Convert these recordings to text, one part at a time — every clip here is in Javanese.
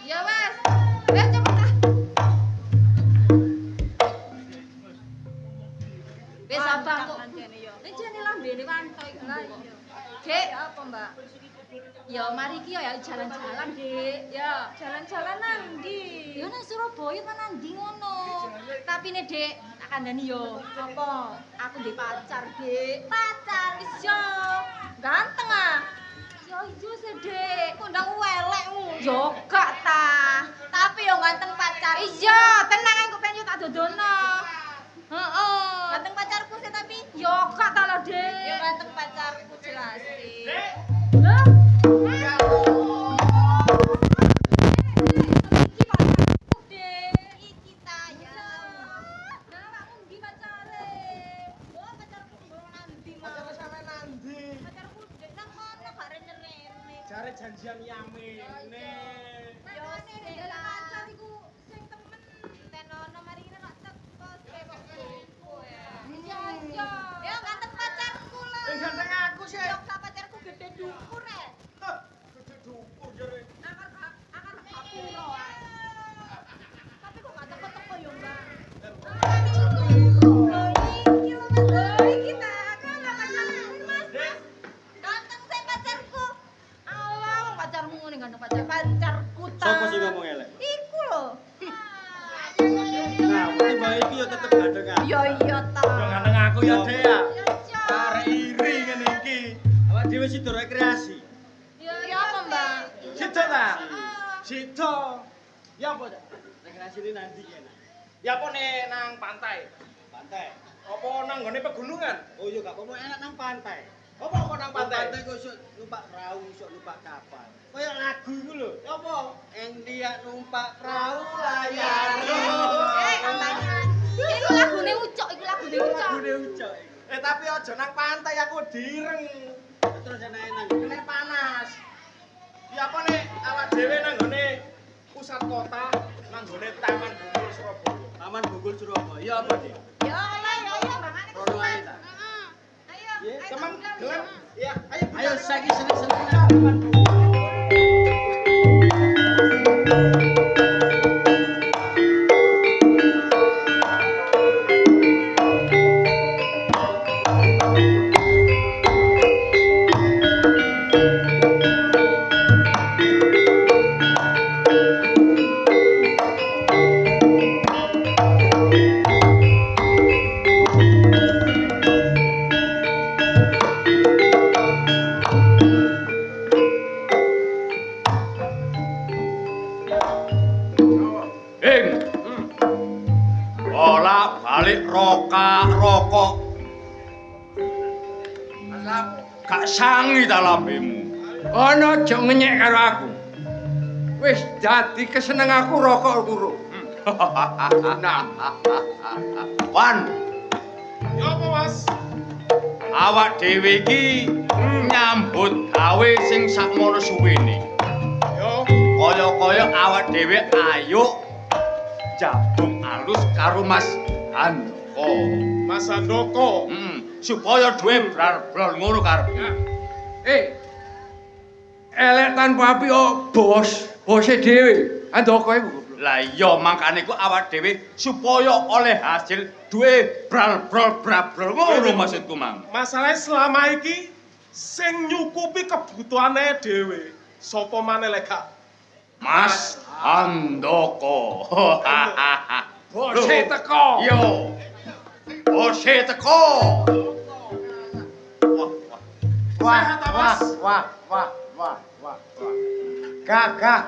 Ya wes. Wes cepet ah. Wes abang kok. Nek jane lambene wanto iku. Lah iya. Dek, apa, Mbak? Ya mari iki ya jalan-jalan, Dik. Ya, jalan-jalan nang ndi? Ya nang Surabaya ta nang ndi ngono. Tapi nek, Dik, tak kandhani yo. Apa? Aku ndek pacar, Dik. Pacar wis yo. Ganteng ah. Yo ijo sih, Dik. Kondang welekmu. Yo gak ta. Tapi yo ganteng pacar. Iya, tenang aku pengen tak dodono. Heeh. Ganteng pacarku sih tapi yo gak ta lho, Dik. Yo ganteng pacarku jelas sih. Lah. Jare janjian yamene. Yo sing pacar iku sing temen tenono mari ngene kok teko kok gopo ya. Iya iya. Yo ganteng pacarku lho. Sing ganteng aku sih. Yo pacarku gede dukur e. Gede dukur jare. Akar kapiro ae. Tapi kok gak teko-teko yo, Mbak. Pacarku ta. Sopo sing ngomong elek? Iku lho. Nah, mbak iki yo tetep ganteng aku. Yo iya ta. Yo ganteng aku ya, Dek. Iya. Arek iri ngene iki. Awak dhewe sido rekreasi. Yo apa, Mbak? Sido ta? Sido. Ya apa, Cak? Rekreasi ini nanti kene. Ya apa nih nang pantai? Pantai. Apa nang gone pegunungan? Oh iya gak apa-apa enak nang pantai. Apa kok nang pantai? Pantai kok iso numpak perahu, iso numpak kapal. Kayak lagu iku lho. Apa? Endia numpak perahu layar. Kampanye. Iku lagune Ucok, iku lagune Ucok. Lagune Ucok. Tapi aja nang pantai aku direng. Terus enak kena panas. Ya apa nih awak dhewe nang gone pusat kota, nang gone Taman Bungkul Surabaya. Taman Bungkul Surabaya. Ya apa, Dik? Yo ayo mbangane Rono ae ta. Ayo. Ya, teman gelem. Ya, ayo. Ayo saiki seneng-seneng. Bolak-balik rokok. Gak sangi ta lambemu. Ana aja ngenyek karo aku. Wis dadi keseneng aku rokok turu. Wan, Ya apa, Mas? awak dhewe iki nyambut gawe sing sakmono suwene. Yo. Kaya-kaya awak dhewe ayo jabung alus karo Mas Handoko. Mas Handoko. Supaya duwe bral-bral ngono karepe. Elek tanpa api bose dhewe. Andoko iku. Lah iya makane ku awak dhewe supaya oleh hasil duwe bral-bral ngono maksudku, Mang. Masalahnya selama iki sing nyukupi kebutuhane dhewe. Sopo maneh lek gak? Mas Handoko. Bose teko. Yo. Bose teko. Wah. Gagah.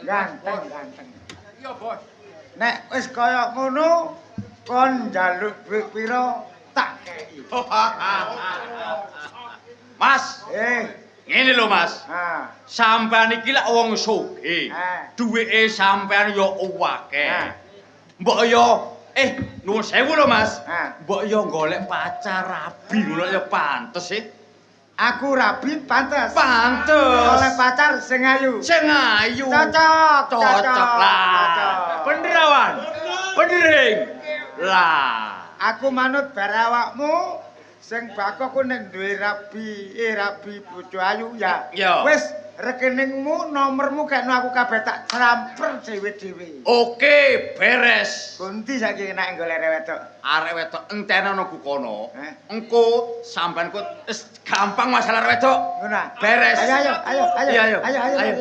Ganteng. Iya, Bos. Nek wis kaya ngono, kon njaluk duit pira tak kei. Mas, ngene lho Mas. Sampean iki lak wong sugih. Duwike sampean yo akeh. Mbok yo nuwun sewu lho Mas. Mbok yo golek pacar rabi ngono ya pantes sih. Aku rabi pantes. Pantes. Oleh pacar sing ayu. Sing ayu. Cocok lah. Bener awan. Bener. Lah, aku manut bar awakmu Sing bako ku nek duwe rabi bojo ayu ya. Ya. Wis rekeningmu nomormu kekno aku kabeh tak transfer dhewe-dhewe. Oke, beres. Kunti saiki enak golek wedok. Arek wedok entenono ku kono. Engko sampean ku wis gampang masalah arek wedok. Ngono. Beres. Ayo. Iya, ayo. Ayo.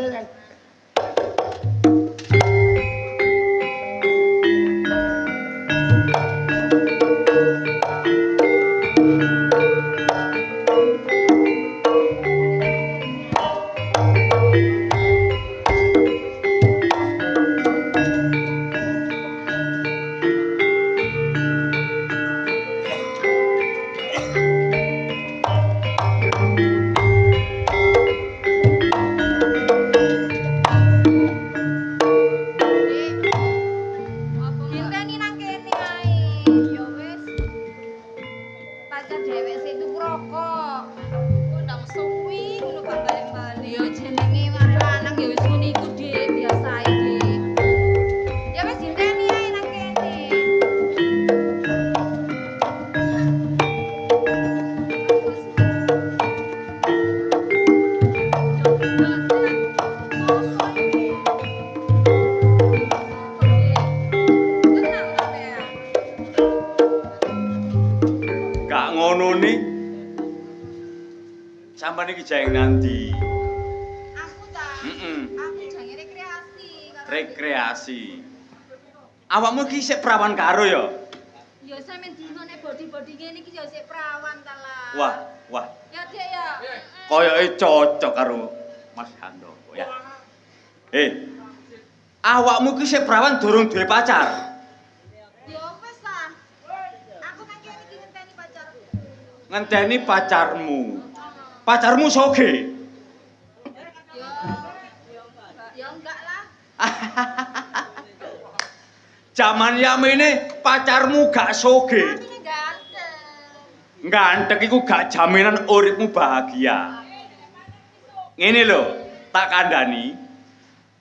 Dinteni nang kene ae. Ya wis. Pacar dhewek sik tuku rokok. Kok ndang suwi ngono gak balik-balik. Ya jenenge wong lanang ya wis ngene iku, Dik, biasa ae, Dik. Ya wis dinteni ae nang kene. Gak ngono nih. Sampeyan iki jeng nanti. Aku ta. Aku jange rekreasi. Rekreasi. Awakmu iki sik perawan karo ya? Ya sampean dino nek body-body ngene iki ya sik perawan ta lah. Wah. Ya, Dik ya. Koyoke cocok karo Mas Handoko ya. Awakmu iki sik perawan durung duwe pacar. Ya wis lah. Aku nang kene iki ngenteni pacarku. Ngenteni pacarmu. Pacarmu soge. Ya enggak lah. Jaman yamene pacarmu gak soge. Tapi ganteng. Ganteng iku gak jaminan uripmu bahagia. Ngene lho, tak kandhani.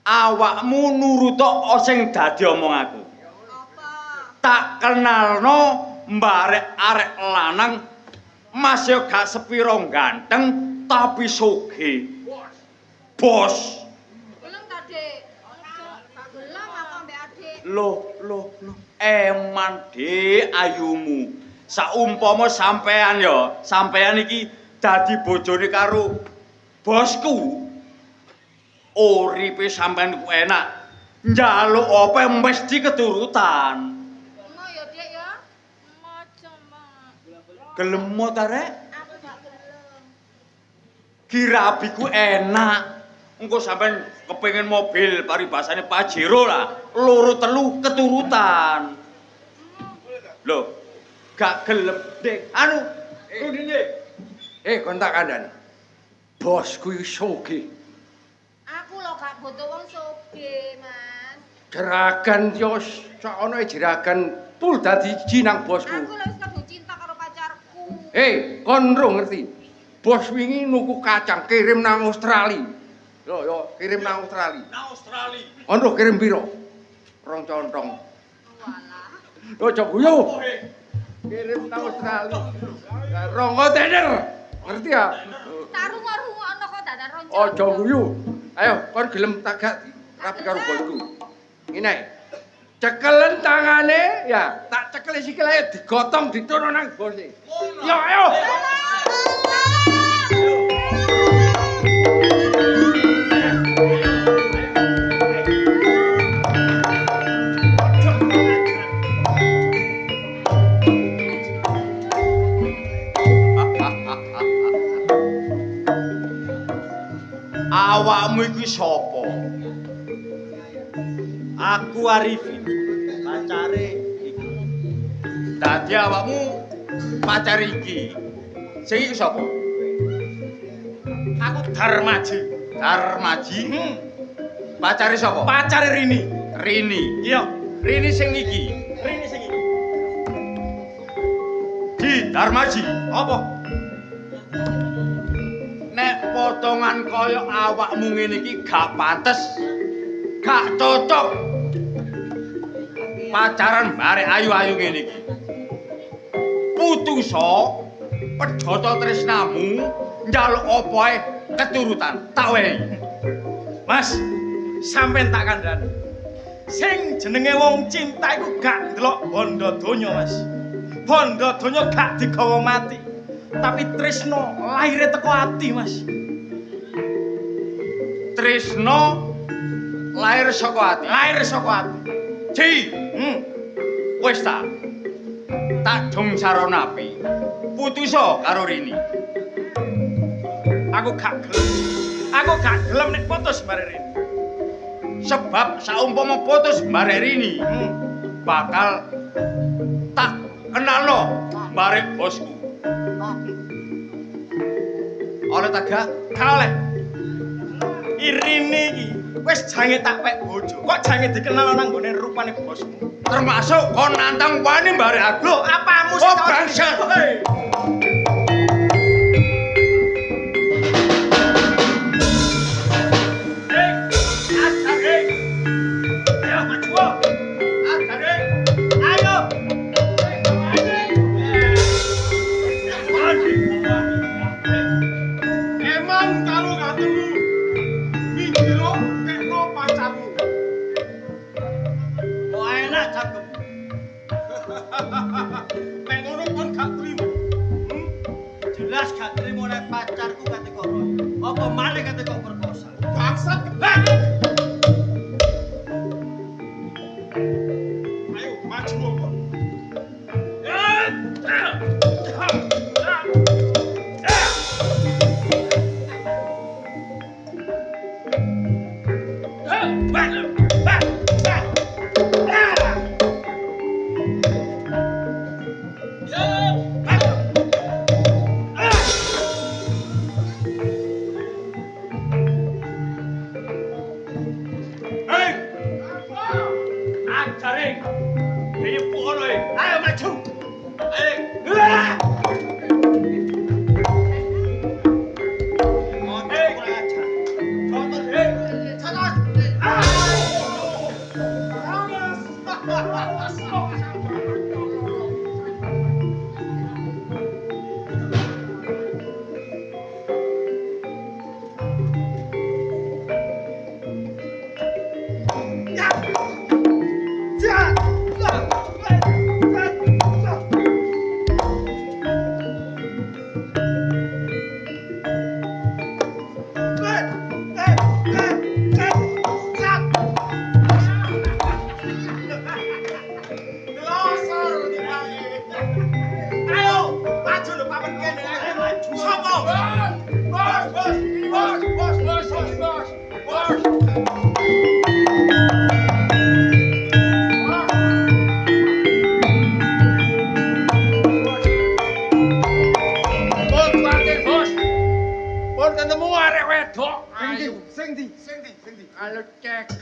Awakmu nuruta sing dadi omong aku. Apa? Tak kenalno mbarek arek lanang Mas yo gak sepiro ganteng tapi soge. Bos. Gelem ta, Dik? Gak gelem aku ambek adik. Loh. Eman Dik ayumu. Saumpama sampean iki dadi bojone karo bosku. Uripe sampean ku enak. Njaluk apa mesti keturutan. Ngono ya, Dik ya. Macam Mak. Gelem mo ta rek? Aku gak gelem. Girabiku enak. Engko sampean kepengin mobil paribasane Pajero lah. Loro telu keturutan. Loh, gak gelem, Dik. Anu, Rudine. Kon tak kandhani. Bosku iki soge. Aku lho gak butuh wong soge, Mas. Jeragan yo sono jeragan pul dadi jinang bosku. Aku lho wis kebu cinta karo pacarku. Kon ro ngerti. Bos wingi nuku kacang kirim nang Australia. Yo kirim nang Australia. Nang Australia. Kon ro kirim piro? 2 contong. Walah. Ojo guyu. Kirim nang Australia. Rong kontainer. Ngerti ya? Tarung-arungokno kok dadak ronco. Ojo guyu. Ayo kon gelem tagak rapi karo bosku. Ngene. Cekelen tangane ya, tak cekel sikile digotong ditono nang bose. Yo ayo. Awakmu iki sapa? Aku Arifin, pacare iki. Dadi awakmu pacar iki. Sing iki sapa? Aku Darmaji. Darmaji. Pacare sapa? Pacare Rini. Rini. Iya, Rini sing iki. Rini sing iki. Di Darmaji. Apa? Nek potongan kaya awakmu ngene iki gak pantes. Gak cocok. Pacaran barek ayu-ayu ngene iki. Putusa pedhota tresnamu njaluk apa ae keturutan tak wehi. Mas, sampean tak kandhani. Sing jenenge wong cinta iku gak ndelok bondo donya, Mas. Bondo donya gak digawa mati. Tapi tresno lahire teko ati, Mas. Tresno lahir saka ati. Lahir saka ati. Ji, wis ta. Tak dong saronapi. Putusa karo Rini. Aku gak gelem. Aku gak gelem nek putus bare Rini. Sebab saumpama putus bare Rini, bakal tak kenalno bare bosku. Oleh tak gak? Gak oleh. Irini iki wis jange tak pek bojo. Kok jange dikenal nang nggone rupane bosmu. Termasuk kon nantang wani bare aku. Loh, apamu sih Oh, bangsat. Emang kalau gak temu minggiro tekno pacarmu. Kok enak cakep. Nek ngono kon gak trimo. Jelas gak trimo nek pacarku kate kok roy. Apa maneh kate kok perkosa. Bangsat. Ayo maju kok. Ayo maju.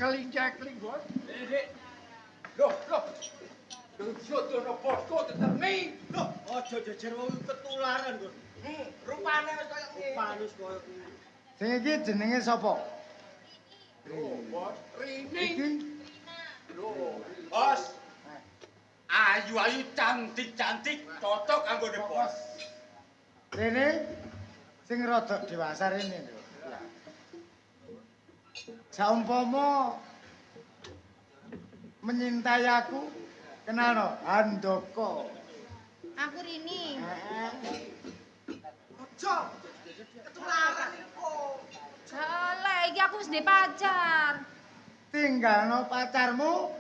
Kalau cekeling bos. Loh. Jodoh bosku tetep nih. Loh, aja jejer wong ketularan, Bos. Rupane wis koyo ngene. Rupane wis koyo ngene. Sing iki jenenge sapa? Bos, Rini. Iki Bos. Ayu cantik cocok kanggo bos. rene sing rada dewasa rene lho. Saumpama menyintai aku, kenal no, Handoko. Aku Rini. Aja. Ketularan iku. Salah, iki aku wis duwe pacar. Tinggalno pacarmu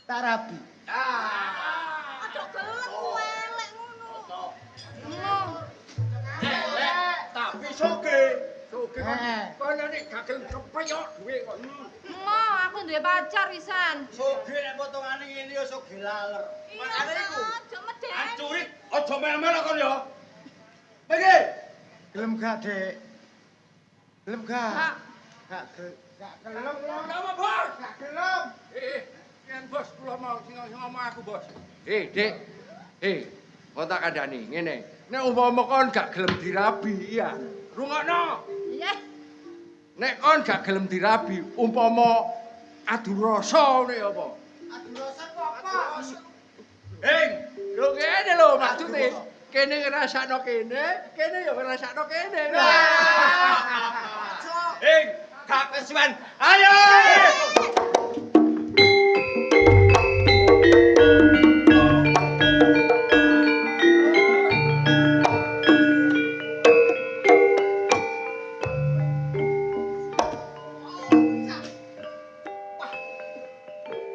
tak rabi. Aja gelem elek ngono. Elek tapi soge. Soge Eh. kono nek gak gelem kepeyok duwe kok. Aku duwe pacar wisan. Soge nek potongane ngene ya soge laler. Makane iku. Aja medeni. Ancurik aja mel-mel kon ya. Pergi. Gelem gak, Dek? Gelem gak? Kak. Gak gelem. Nama bos. Gak gelem. Yen bos kula mau sing ngomong aku bos. Dik. Kok tak kandhani ngene. Nek umpama kon gak gelem dirabi ya. Rungokno. Nggih. Nek kon gak gelem dirabi umpama adu rasa ngene apa? Adu rasa kok apa? Lho ngene lho maksude. kene ngrasakno kene, kene ya ngrasakno kene. Hei, gak kesuwen. Ayo!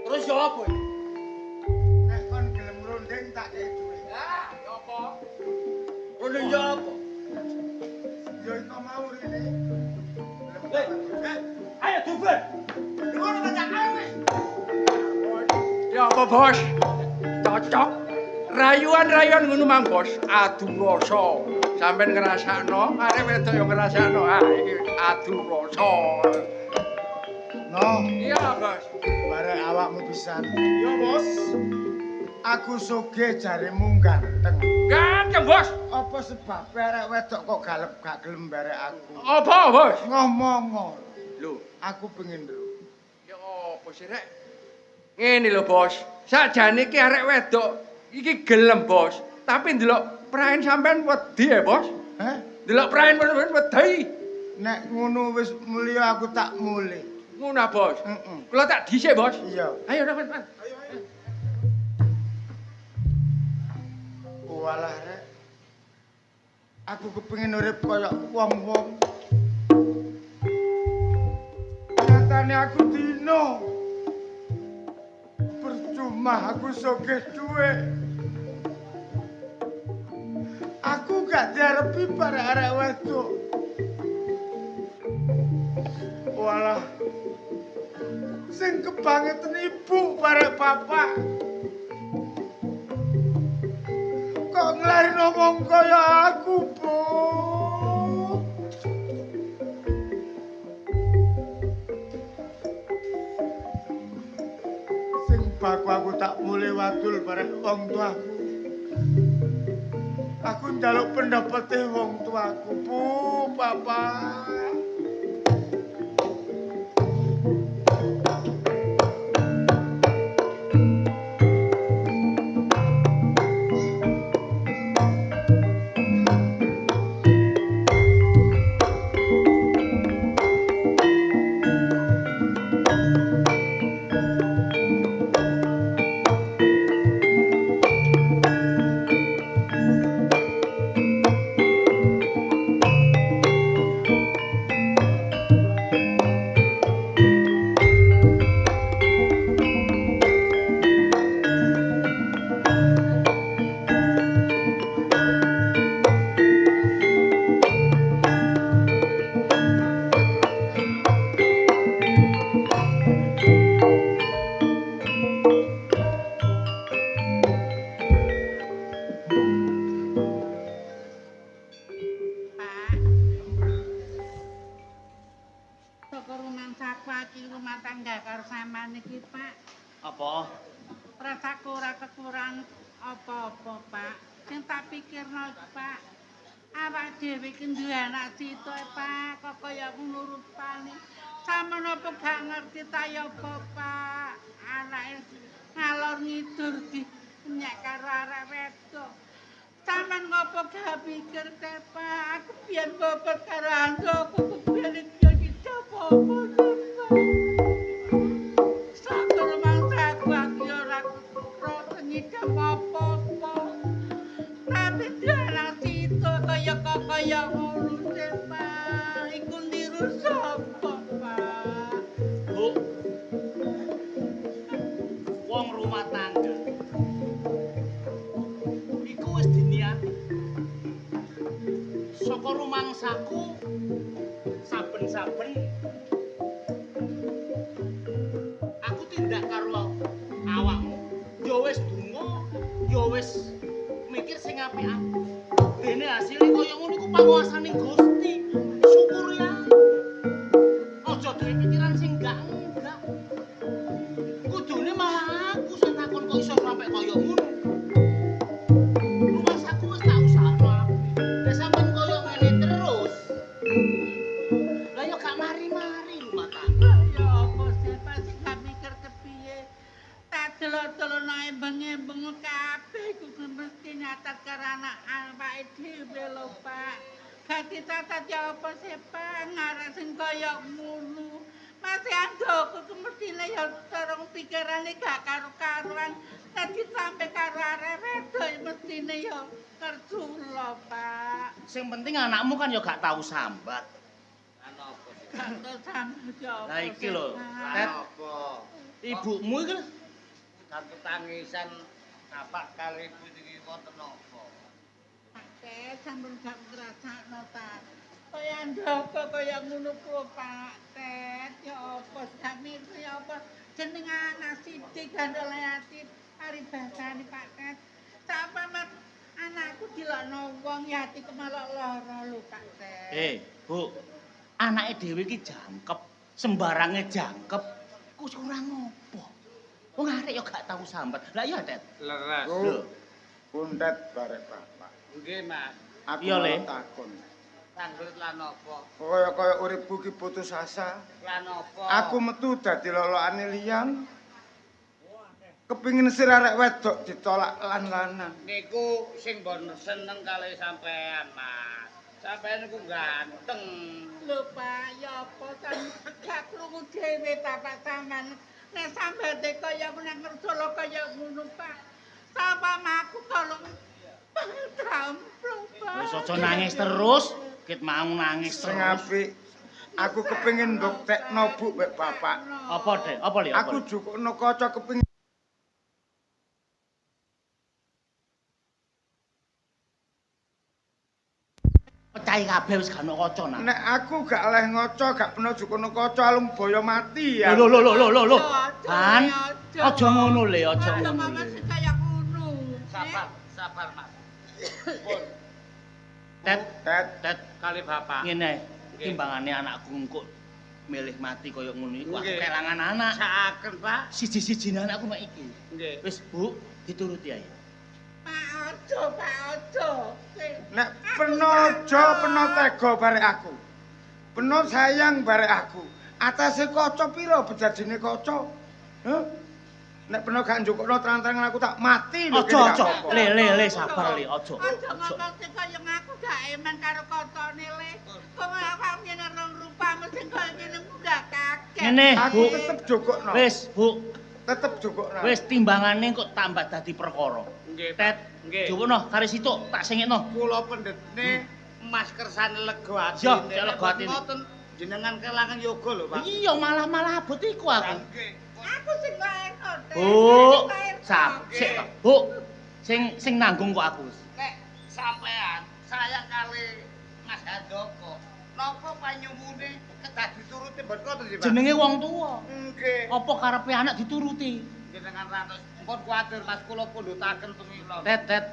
Terus ya apa? Nek kon gelem rondeng tak kei duit. Ah, ya apa? Rondeng ya apa? Yo iku mau rene. Ayo duben. Ngono ta ayo wis. Ya apa, Bos? Cocok. Rayuan-rayuan ngono mang, Bos. Adu rasa. Sampeyan ngrasakno, arek wedok ya ngrasakno. Ah, iki adu rasa. No, Iya, Bos. barek awakmu pisan. Yo, Bos. Aku sugih jaremu ganteng. Ganteng, Bos. Apa sebab arek wedok kok gak gelem barek aku? Apa, Bos? Ngomong. Lho, Aku pengen lho. ya apa sih, Rek? Ngene lho, Bos. Sakjane iki arek wedok iki gelem, Bos. Tapi ndelok praen sampean wedi ya, Bos. Heh? Ndelok praen sampean wedi. Nek ngono wis mulya aku tak mulih. Ngono, Bos. Heeh. Kula tak dhisik, Bos. Iya. Ayo, Mas. Walah rek. Aku kepengin urip kaya wong-wong. Nyatane aku dino. Percuma aku sugih duwe. Aku gak diarepi arek wedok. Walah. Sing kebangetan ibu barek bapak. Kok ngelari ngomong kaya aku, Bu? Sing baku aku tak mulai wadul bareng wong tuaku. Aku njaluk pendapatnya wong tuaku, Bu, Papa. Apa? Rasaku ora kekurangan apa-apa, Pak. Sing tak pikirno, Pak, awak dhewe iki duwe anak sito, Pak, kok kaya nurut pani. Sampeyan apa gak ngerti ta ya apa, Pak? Anake ngalor ngidur di nyek karo arek wedok. Sampeyan ngopo gak pikir teh, Pak? Aku biyen bobot karo andoku, biyen iki apa-apa, Pak. Ngidam apa-apa. Tapi dalang situ kaya ngono sih, Pak. Iku niru sapa, Pak? Bu. Wong rumah tangga. Iku wis diniati. Saka rumangsaku saben-saben aku tindak karo awakmu. Ya wis donga, ya wis mikir sing apik-apik. Dene hasile kaya ngono iku panguwasaning Gusti. Syukur ya. Aja duwe pikiran sing enggak. Kudune malah aku sing takon kok iso sampe kaya ngono. Rumah saku wis tak usahno apik. Nek sampean kaya ngene terus. Lah ya gak mari-mari rumah tangga. Ya apa sih, Pak, sing gak mikir kepiye? Tak delok-delok nae bengi-bengi kabeh iku mesti catat karo anak awake dhewe lho, Pak. Gak dicatat ya apa sih, Pak? Ngarep sing kaya ngono. Masih andoko kemestine ya terong pikirane gak karo-karuan. Dadi sampe karo arek wedok mestine ya kerjula, Pak. Sing penting anakmu kan ya gak tahu sambat. Gak tau sambat ya apa. Lah iki sih, lho, Pak. Tet, Apa? ibumu iki lho. Satu tangisan bapak kali ibu iki wonten apa? Pak, sampun gak ngrasakno ta. Kaya ndoko kaya ngono kuwi, Pak. Tet, ya apa samir ya apa jeneng anak Siti gandole ati paribasane Pak Tet. Sapa mas anakku dilokno wong ya ati kemalok lara lho Pak Tet. Bu. Anake dhewe iki jangkep, sembarange jangkep. Ku kurang apa? Wong arek ya gak tahu sambat. Lah iya, Tet. Leres. Lho. Kundet barek bapak. Nggih, Mas. Aku Iya, Le. mau takon. Tanglet lan apa? Kaya uripku ki putus asa. Lan apa? Aku metu dadi lolokane liyan. Kepingin sir arek wedok ditolak lan-lanan. Niku sing mbon seneng kali sampean, Mas. Sampean niku ganteng. Lho Pak, ya apa gak krungu dhewe ta Pak sampean. Nek sambate kaya menang kerjala kaya ngono Pak. Sapa aku tolong tamplung Pak. Wis aja nangis terus. Kit mau nangis Sing terus. apik aku kepingin mbuktekno Bu mek bapak. Apa, Dek? Apa li? Aku jukukno kaca kepingin pecahi kabeh wis gak ono kaca nang. nek aku gak oleh ngaca gak peno jukukno kaca alung boyo mati ya. Lho. Kan Aja, aja ngono le, aja Aja ngono. mama Le. sing kaya ngono. Sabar, Mas. Pun Tet, Tet, kali bapak. ngene. Nggih. Timbangane anakku engko milih mati kaya ngono iku aku Nggih. kelangan anak. Saken, Pak. Siji-sijine anakku mek iki. Nggih. Wis, Bu, dituruti ae. Pak aja. nek peno tega barek aku. Peno sayang barek aku. Atase kaca pira bedadine kaca? Heh? Nek peno gak njukukno terang-terangan aku tak mati lho. kene gak Aja. apa-apa. Le, sabar le, aja. Aja ngomong sing kaya aku gak eman karo kotone le. Kok awak yen nang rupamu sing kaya ngene udah kaget. Ngene, Aku Bu. tetep jukukno. Wis, Bu. Tetep jukukno. Wis timbangane kok tambah dadi perkara. Nggih, Pak. Tet, Nggih. jupukno karo situk tak sengitno. Kula pendhetne Mas kersane lega ati. Yo, cek lega atine. Ngoten jenengan kelangan yoga lho, Pak. Iya, malah abot iku aku. Nggih. Aku sing lairno. Bu, sik, Bu. Sing nanggung kok aku. Nek sampean sayang kali Mas Handoko. Napa panyumune kedah dituruti mbon ngoten nggih, Pak? Jenenge wong tuwa. Nggih. Apa karepe anak dituruti? Jenengan rantos mpun kuwatir Mas kula pundhutaken pemila. Tet.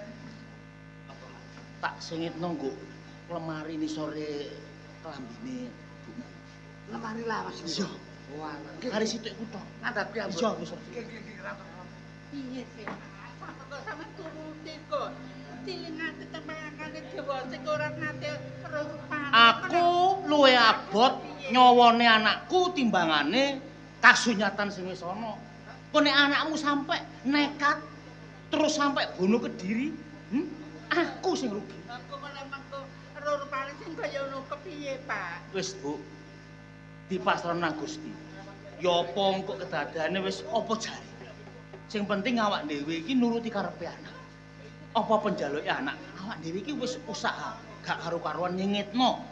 Tak sengitno nggo lemari ni sore kelambine. Lemari lawas. Iya. Wah, Kari situk iku tok. ngandhap ki Iya, wis. Nggih, rantos. Piye sih? Sampe kok sampe turuti kok. Dilingate tembangane dewa sing ora nate terus panik. Aku luwe abot nyawane anakku timbangane kasunyatan sing wis ana. Kok nek anakmu sampe nekat terus sampe bunuh Kediri, aku sing rugi. Aku menemang kok rupane sing kaya ngono kepiye, Pak? Wis, Bu. Dipasrahno nang Gusti. Ya apa engko kedadane wis apa jare. Sing penting awak dhewe iki nuruti karepe anak. Apa penjaluke anak? Awak dhewe iki wis usaha, gak karu-karuan nyengitno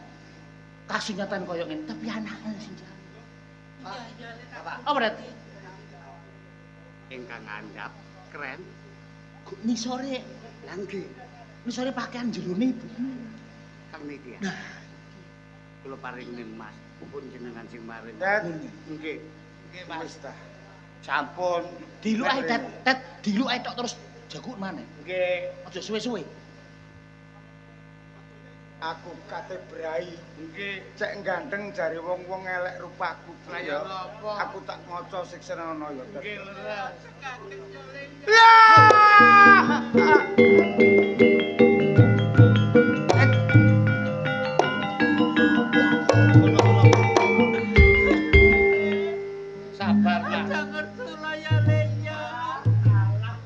kasunyatan kaya ngene, tapi anakmu sing jare. Iya, Bapak. Apa, Ret? Ingkang ngandhap keren. Kok nisore, Lah nggih, nisore pakaian jerone ibu. Kang niki ya. Nah, Kula paringin Mas, pun jenengan sing maring. Tet, Nggih. Nggih, Mas. wis ta. Sampun. diluk ae, Tet, diluk ae tok terus jago maneh. Nggih. Aja suwe-suwe. Aku kate brai. Nggih. Cek ganteng jari wong-wong elek rupaku. Lah ya napa? Aku tak maca siksenana ya. Tet. Nggih, leres. Sabar, Pak. Aja ngertula ya le ya.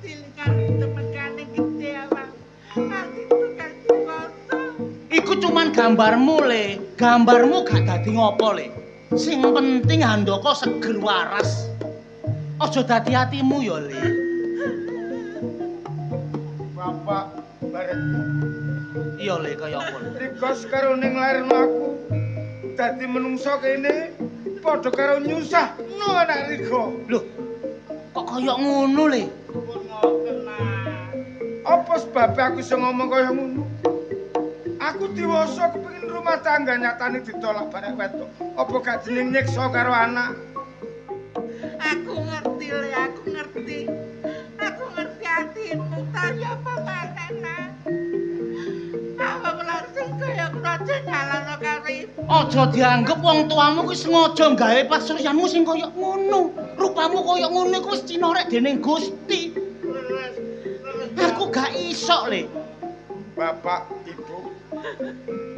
Dilingkan temekane gede awak. cuman gambarmu le. Gambarmu gak dadi ngopo le. Sing penting Handaka seger waras. Aja dadi atimu ya le. Bapak baretku. Iya le kaya apa le. Rigos karo ning lairno aku. Dadi menungso kene padha karo nyusahno anak Rigo. Loh, kok kaya ngono le? Pun ngoten, Mas. Apa sebab aku iso ngomong kaya ngono? Aku diwasa kepengin rumah tangga nyatane ditolak barek wedok. Apa gak jeneng nyiksa karo anak? Aku ngerti le, aku ngerti. Aku ngerti hatimu, tapi apa manana? Awak langsung kaya raja nyalano karo ibu. Aja dianggep wong tuamu kuwi sengaja gawe pasuryanmu sing kaya ngono. Rupamu kaya ngono iku wis cinorek dening Gusti. Aku gak iso le. Bapak, Ibu,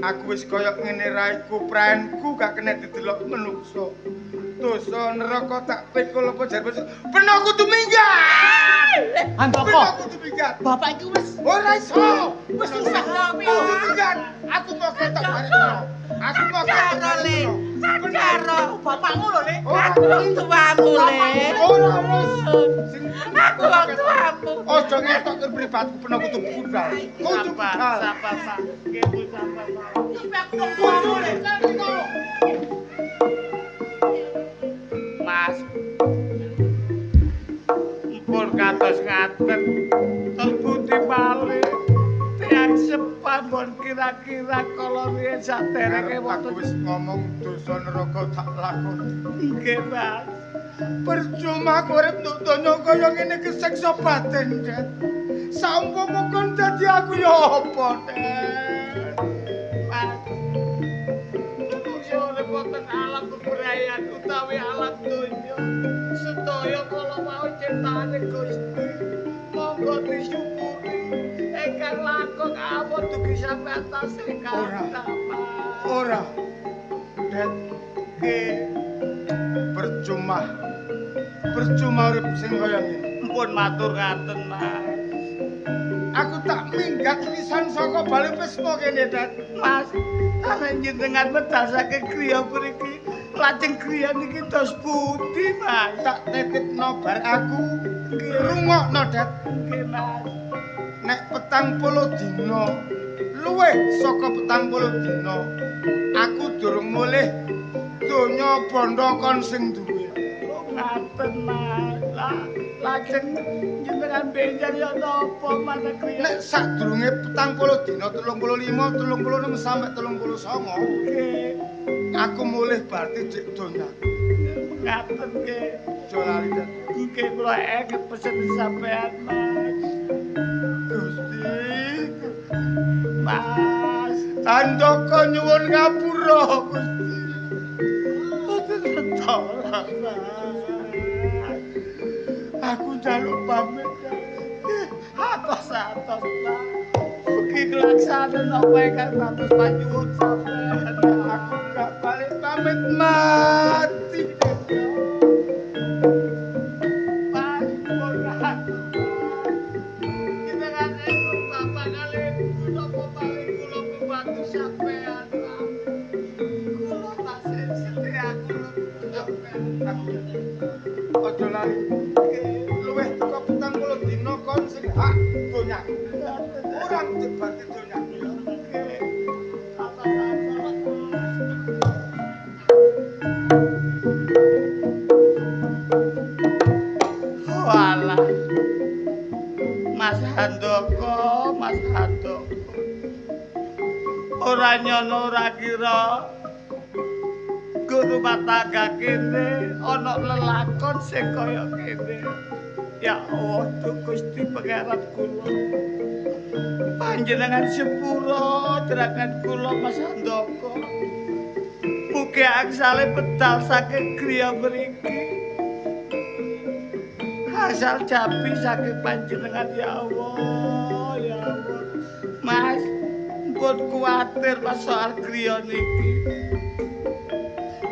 aku wis kaya ngene raiku pranku gak kena didelok menungso. Dosa neraka tak pikul apa jar ben aku kudu minggat. Handoko. Ben aku kudu minggat. Bapak iki wis Ora iso. wis susah Aku kudu minggat. Aku mau ketok bareng. Aku mau ketok le. bareng. Karo bapakmu lho le. aku wong tuamu le. Ora wis. Sing Aku wong tuamu. ojo ngetok ke mripatku ben aku kudu budal. Kudu budal. Pak. Nggih Bu Pak. Iki aku wong tuamu le. Mas. Mpun kados ngaten. Terbudi malih. Tiang sepan bon kira-kira kala riyen saderenge Aku wonten. wis ngomong dosa neraka tak lakoni. Nggih, Mas. Percuma aku urip nduk donya kaya ngene kesiksa batin, Det. Saumpama kon dadi aku ya apa, Det? Mas. Manungsa urip wonten alam bebrayan utawi alam donya. Sedaya kala mau ciptaane Gusti. Monggo disyukuri. Ingkang lakon awon dugi sampeyan tasih kata, Mas. Ora. Det, Nggih. percuma urip sing kaya ngene. Mpun matur ngaten, Mas. Aku tak minggat pisan saka bali pesmo kene, Det. Mas, sampeyan jenengan medal saking griya mriki. Lajeng griya niki dos pundi, Mas? Tak titipno bar aku. Rungokno, Det. Nggih, Mas. Nek 40 dina luwih saka 40 dina aku durung mulih donya bondo kon sing duwe. Ngaten, Mas. Lajeng jenengan benjar ya napa mana griya? Nek sadurunge 40 dina 35, 36 sampai 39 Nggih. aku mulih berarti dik donya. Ngaten nggih. Aja lali, Det. Nggih kula engket pesen sampean, Mas. Gusti, Mas. Handaka nyuwun ngapura, Gusti. Tolong, Mas. Aku njaluk pamit. Atos-atos, Mas. Mugi kelaksana napa ingkang matur panyuwun sampeyan. Aku gak balik pamit mati. Mas, pun ngatur. Kita kan ikut bapak kali napa paling kula pembantu sampeyan, Mas. Kula tasih setia kula sampeyan. Aja lali. Luwih teko 40 dina kon sing hak donyaku. Orang dibati donyaku ya. Walah. Mas Handoko, Mas Handoko. Ora nyono ora kira guru mataga kene ana lelakon sing kaya kene. Ya Allah, Duh Gusti pangeran kula. Panjenengan sepura jerakan kula Mas Handoko. Mugi angsale pedal saking griya mriki. Asal japi saking panjenengan ya Allah, ya Allah. Mas, mpun kuwatir Mas soal griya niki.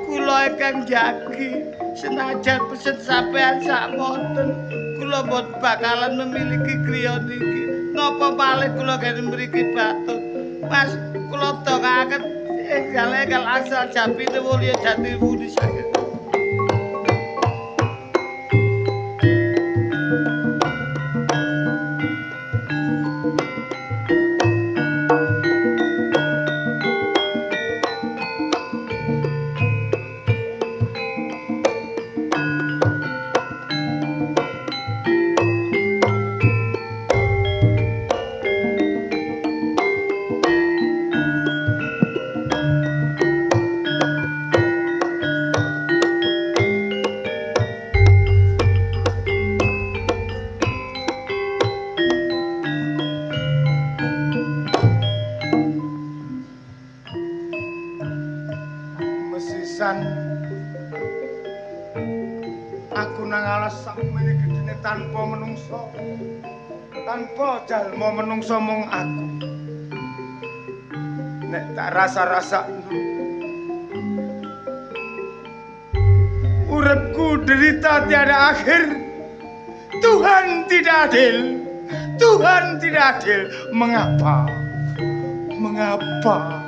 Kula ingkang jagi senajan pesen sampean sakmonten, kula mboten bakalan memiliki griya niki. Napa malih kula kene mriki batur. Mas, kula tokaken enggal asal Japine Mulya Jati Budi saged. Mesisan aku nang alas sakmene gedene tanpa menungso. Tanpa jalma menungso mung aku. Nek tak rasa-rasa uripku derita tiada akhir. Tuhan tidak adil. Tuhan tidak adil. Mengapa? Mengapa?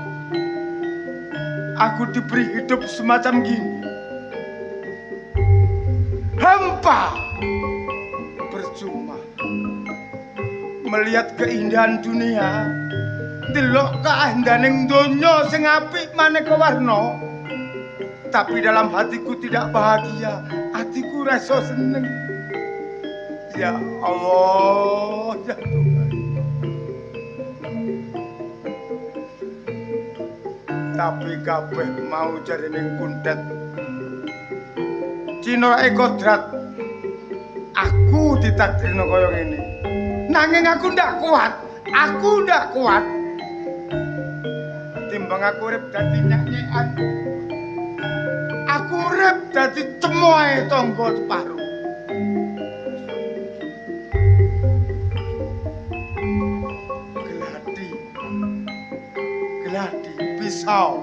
Aku diberi hidup semacam gini. Hampa. Percuma. Melihat keindahan dunia. Delok kaendaning donya sing apik maneka warna. Tapi dalam hatiku tidak bahagia. Hatiku rasa seneng. Ya Allah, ya Tuhan. Tapi kabeh mau jarining kuntet. Cina kodrat. Aku ditakdirno kaya ngene. Nanging aku ndak kuat. Aku ndak kuat. Timbang aku urip dadi nyanyian. Aku urip dadi cemoe tangga separuh. Geladi, pisau.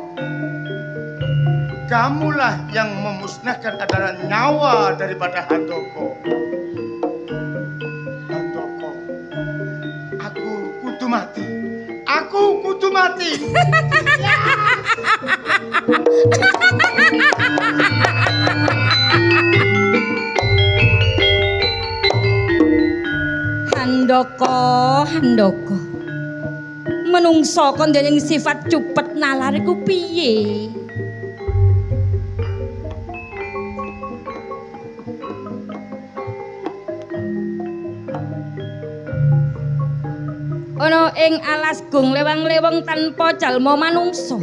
Kamulah yang memusnahkan adalah nyawa daripada Handoko. Handoko. Aku kudu mati. Aku kudu mati. Handoko. Menungso kon dening sifat cupet nalar iku piye? Ana ing alas gung lewang-leweng tanpa jalma manungsa.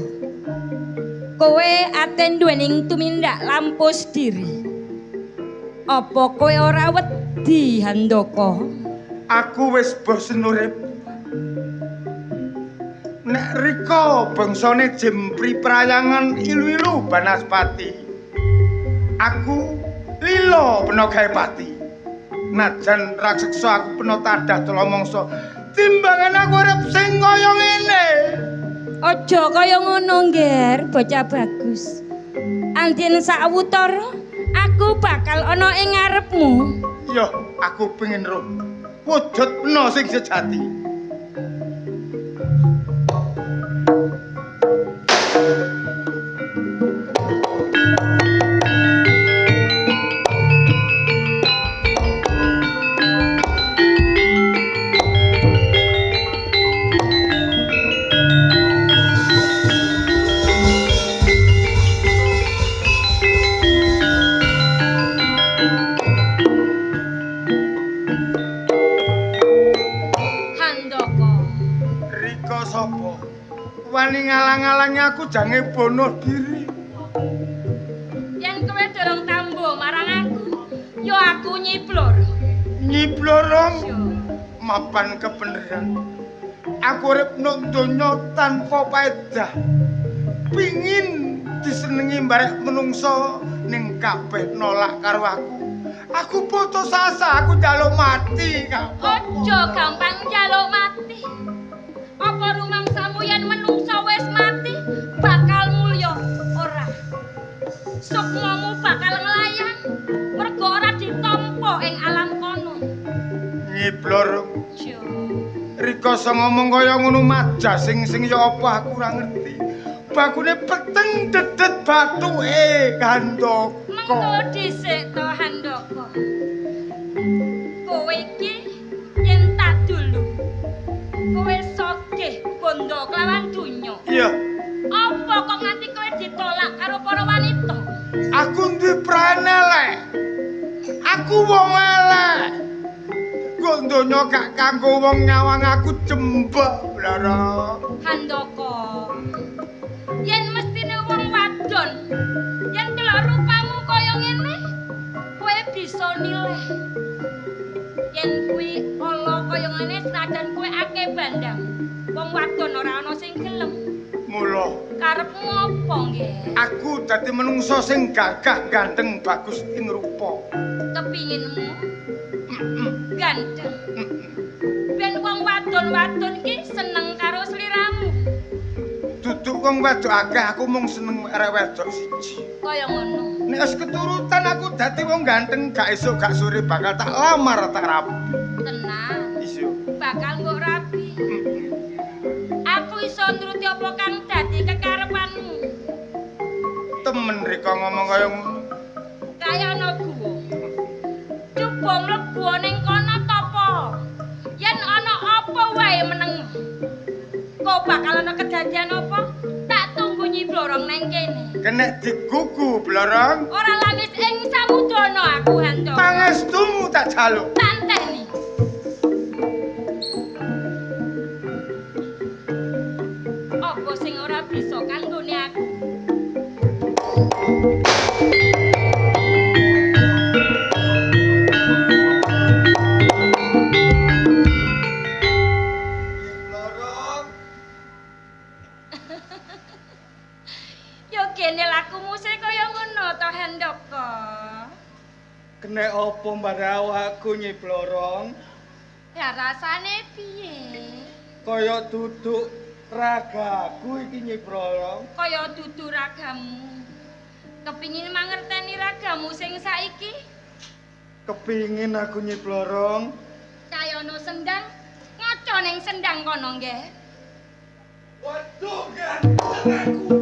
Kowe aten duwening tumindak lampus diri. Apa kowe ora wedi, Handoko? Aku wis bosen urip. Nek rika bangsane Jempri Prayangan ilu-ilu Banaspati. Aku lila pena gawe pati. Najan raseksa aku pena tadah tulomangsa. Timbangan aku urip sing kaya ngene. Aja kaya ngono, Ngger, bocah bagus. Anjen sawetara aku bakal ana ing ngarepmu. Yo, aku pengen roh wujud pena sing sejati. Wani ngalang-alangi aku jange bunuh diri. Yen kowe dorong tambo marang aku, yo aku nyiblor. Nyiblorong? Mapan kebeneran. Aku urip nang donya tanpa paedah. Pingin disenengi barek menungso ning kabeh nolak karo aku. Aku putus asa, aku njaluk mati, Kak. Aja gampang njaluk mati. Apa rumangsamu yen menungso wis mati bakal mulya ora? Sukmamu bakal nglayang mergo ora ditampa ing alam kono. Nyiblor. Rikasa ngomong kaya ngono majas sing ya apa aku ora ngerti. Bakune peteng dedet bathuke Handoko. Mengko dhisik to Handoko. Kowe iki yen tak dulu. Kowe sogeh bondo kelawan donya. Iya. Apa kok nganti kowe ditolak karo para wanita? Aku duwe pranelek. Aku wong elek. Kok donya gak kanggo wong nyawang aku jembak, Blara. Handoko. Yen mestine wong wadon, yen delok rupamu kaya ngene, kowe bisa nilai. Yen kuwi ala kaya ngene senajan kowe akeh bandang. Wong wadon ora ana sing gelem. Mula Karepmu apa nggih? aku dadi menungso sing gagah ganteng bagus ing rupa. Kepinginmu ganteng. Ben wong wadon-wadon iki seneng karo sliramu. Duduk wong wedok akeh aku mung seneng arek wedok siji. Kaya ngono. Nek wis keturutan aku dadi wong ganteng gak esuk gak sore bakal tak lamar tak rapi. Tenang. Iso. Bakal mbok rapi. Aku iso nuruti apa kang dadi kekarepanmu. Temen rika ngomong kaya ngono. Kaya ana guwa. Coba mlebu ning kono topo. Yen ana apa wae meneng. Kok bakal ana kejadian apa? Tak tunggu Nyi Blorong nang kene. Kenek digugu Blorong. Ora lamis ing samudana aku Handoko. Pangestumu tak jaluk. Tanteni. Apa sing ora bisa kanggone aku? Blorong. Yo kene lakumu sing kaya ngono to Handoko. Kenek apa mbare awakku Nyi Blorong? Ya rasane piye? Kaya duduk ragaku iki Nyi Blorong. Kaya dudu ragamu. Kepingin mangerteni ragamu sing saiki? Kepingin aku Nyi Blorong. Kaya ono sendang, ngaca ning sendang kono nggih. Waduh ganteng aku.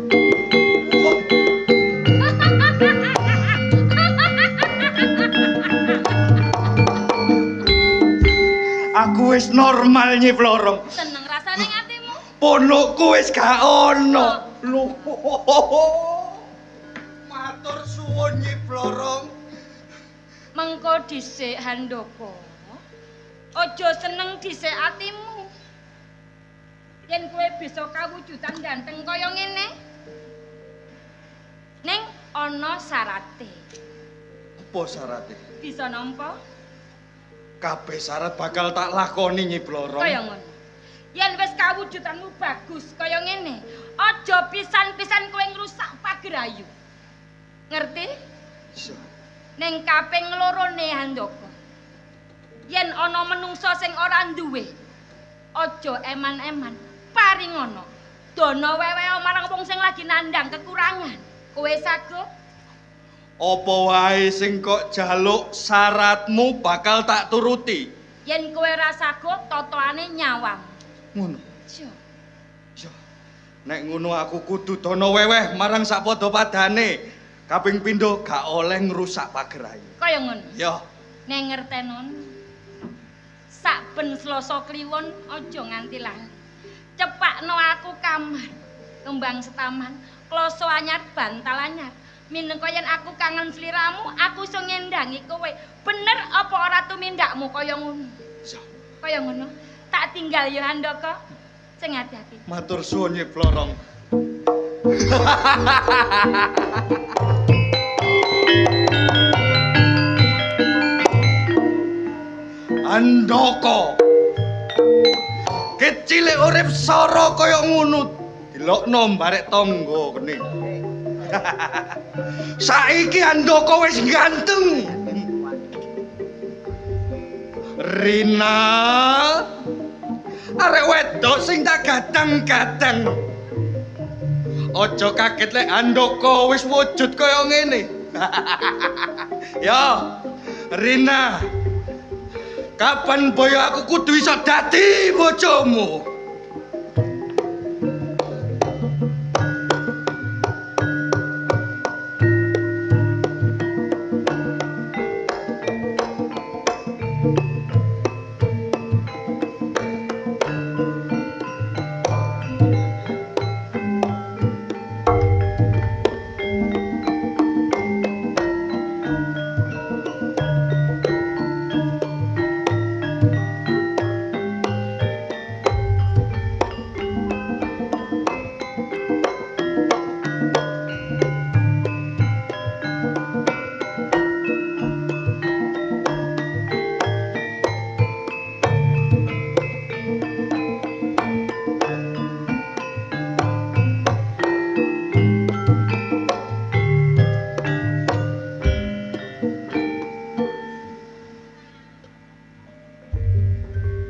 Aku wis normal Nyi Blorong. Seneng rasane atimu? Ponokku wis gak ono. Lho. Matur suwun Nyi Blorong. Mengko dhisik Handoko. Aja seneng dhisik atimu. Yen kowe bisa kawujudan ganteng kaya ngene. Ning ana syarate. Apa syarate? Bisa nampa? Kabeh syarat bakal tak lakoni Nyi Blorong. Kaya ngono. Yen wis kawujudanmu bagus kaya ngene, aja pisan-pisan kowe ngrusak pagerayu. Ngerti? Iso. Ning kaping lorone Handoko. Yen ana menungsa sing ora duwe, aja eman-eman, paringono. Dono weweho marang wong sing lagi nandhang kekurangan. Kowe sago? Apa wae sing kok jaluk syaratmu bakal tak turuti. Yen kowe ra sago, totoane nyawang. Ngono. Jo. Yo. Nek ngono aku kudu dono weweh marang sakpada padane. Kaping pindho gak oleh ngrusak pagerayu. Kaya ngono. Yo. Ning ngertenon. Saben Selasa kliwon aja nganti lali. Cepakno aku kamar. Kembang setaman, kloso anyar, bantal anyar. Minengko yen aku kangen sliramu, aku iso ngendangi kowe. Bener apa ora tumindakmu kaya ngono? Yo. Kaya ngono. Tak tinggal ya Handoko. Sing ati-ati. Matur suwun Nyi Blorong. Handoko. Kecile urip sara kaya ngono. Dilokno mbarek tangga kene. Saiki Handoko wis ganteng. Rina. Arek wedok sing tak gadang-gadang. Aja kaget lek Handoko wis wujud kaya ngene. Yo, Rina. Kapan boyo aku kudu iso dadi bojomu?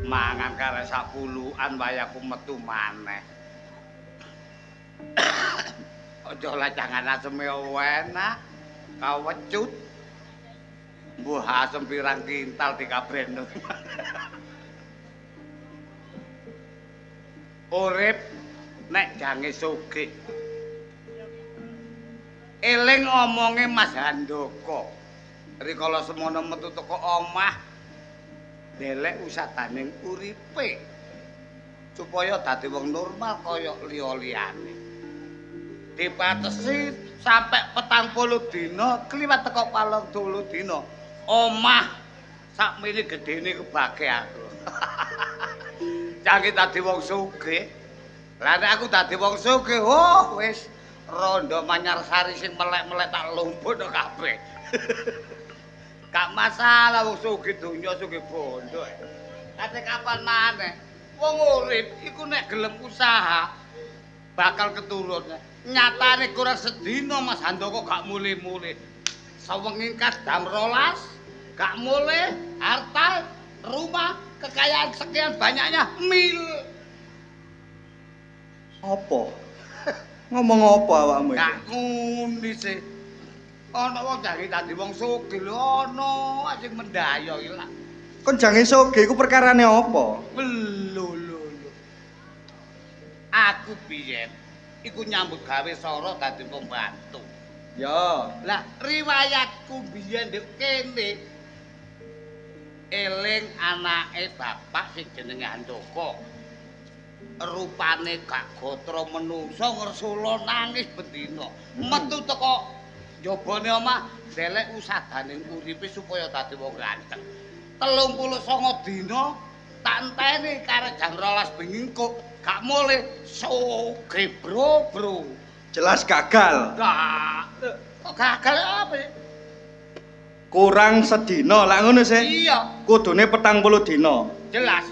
Mangan kare sapulukan wayaku metu maneh. Aja lacangan aseme enak, kawecut. Mbuh asem pirang kintal dikabreno. Urip nek jange sugih. Eling omonge Mas Handoko. Rikala semono metu teko omah delek usadaning uripe supaya dadi wong normal kaya liya-liyane. Dipatesi sampe 40 dina kliwat teko 40 dina omah sakmene gedene kebake aku. Jange dadi wong sugih. Lah nek aku dadi wong sugih, oh wis rondo Manyarsari sing melek-melek tak lumpuhno kabeh. Gak masalah wong sugih donya sugih bondo. Ate kapan maneh wong urip iku nek gelem usaha bakal keturun. Nyatane kurang sedina Mas Handoko gak mule-mule. Sewengi kadam 12 gak mule harta rumah kekayaan sekian banyaknya mil. Apa? Ngomong apa awakmu iki? Gak ngundi sih. Ana wong jange dadi wong sugih lho ana sing mendayo iki lak. Kon jange sugih iku perkarane apa? Lho. Aku biyen iku nyambut gawe sora dadi pembantu. Ya, Lah riwayatku biyen ndek kene eling anake bapak sing jenenge Handoko. Rupane gak gatra menungso ngersula nangis bendina. Metu teko njabane omah delek usadaning uripe supaya dadi wong ganteng. 39 dina tak enteni karek jam 12 bengi kok gak mulih sugih bro. jelas gagal. Lah, kok gagal apa? Kurang sedina, lak ngono sih. Iya, Kudune 40 dina. jelas.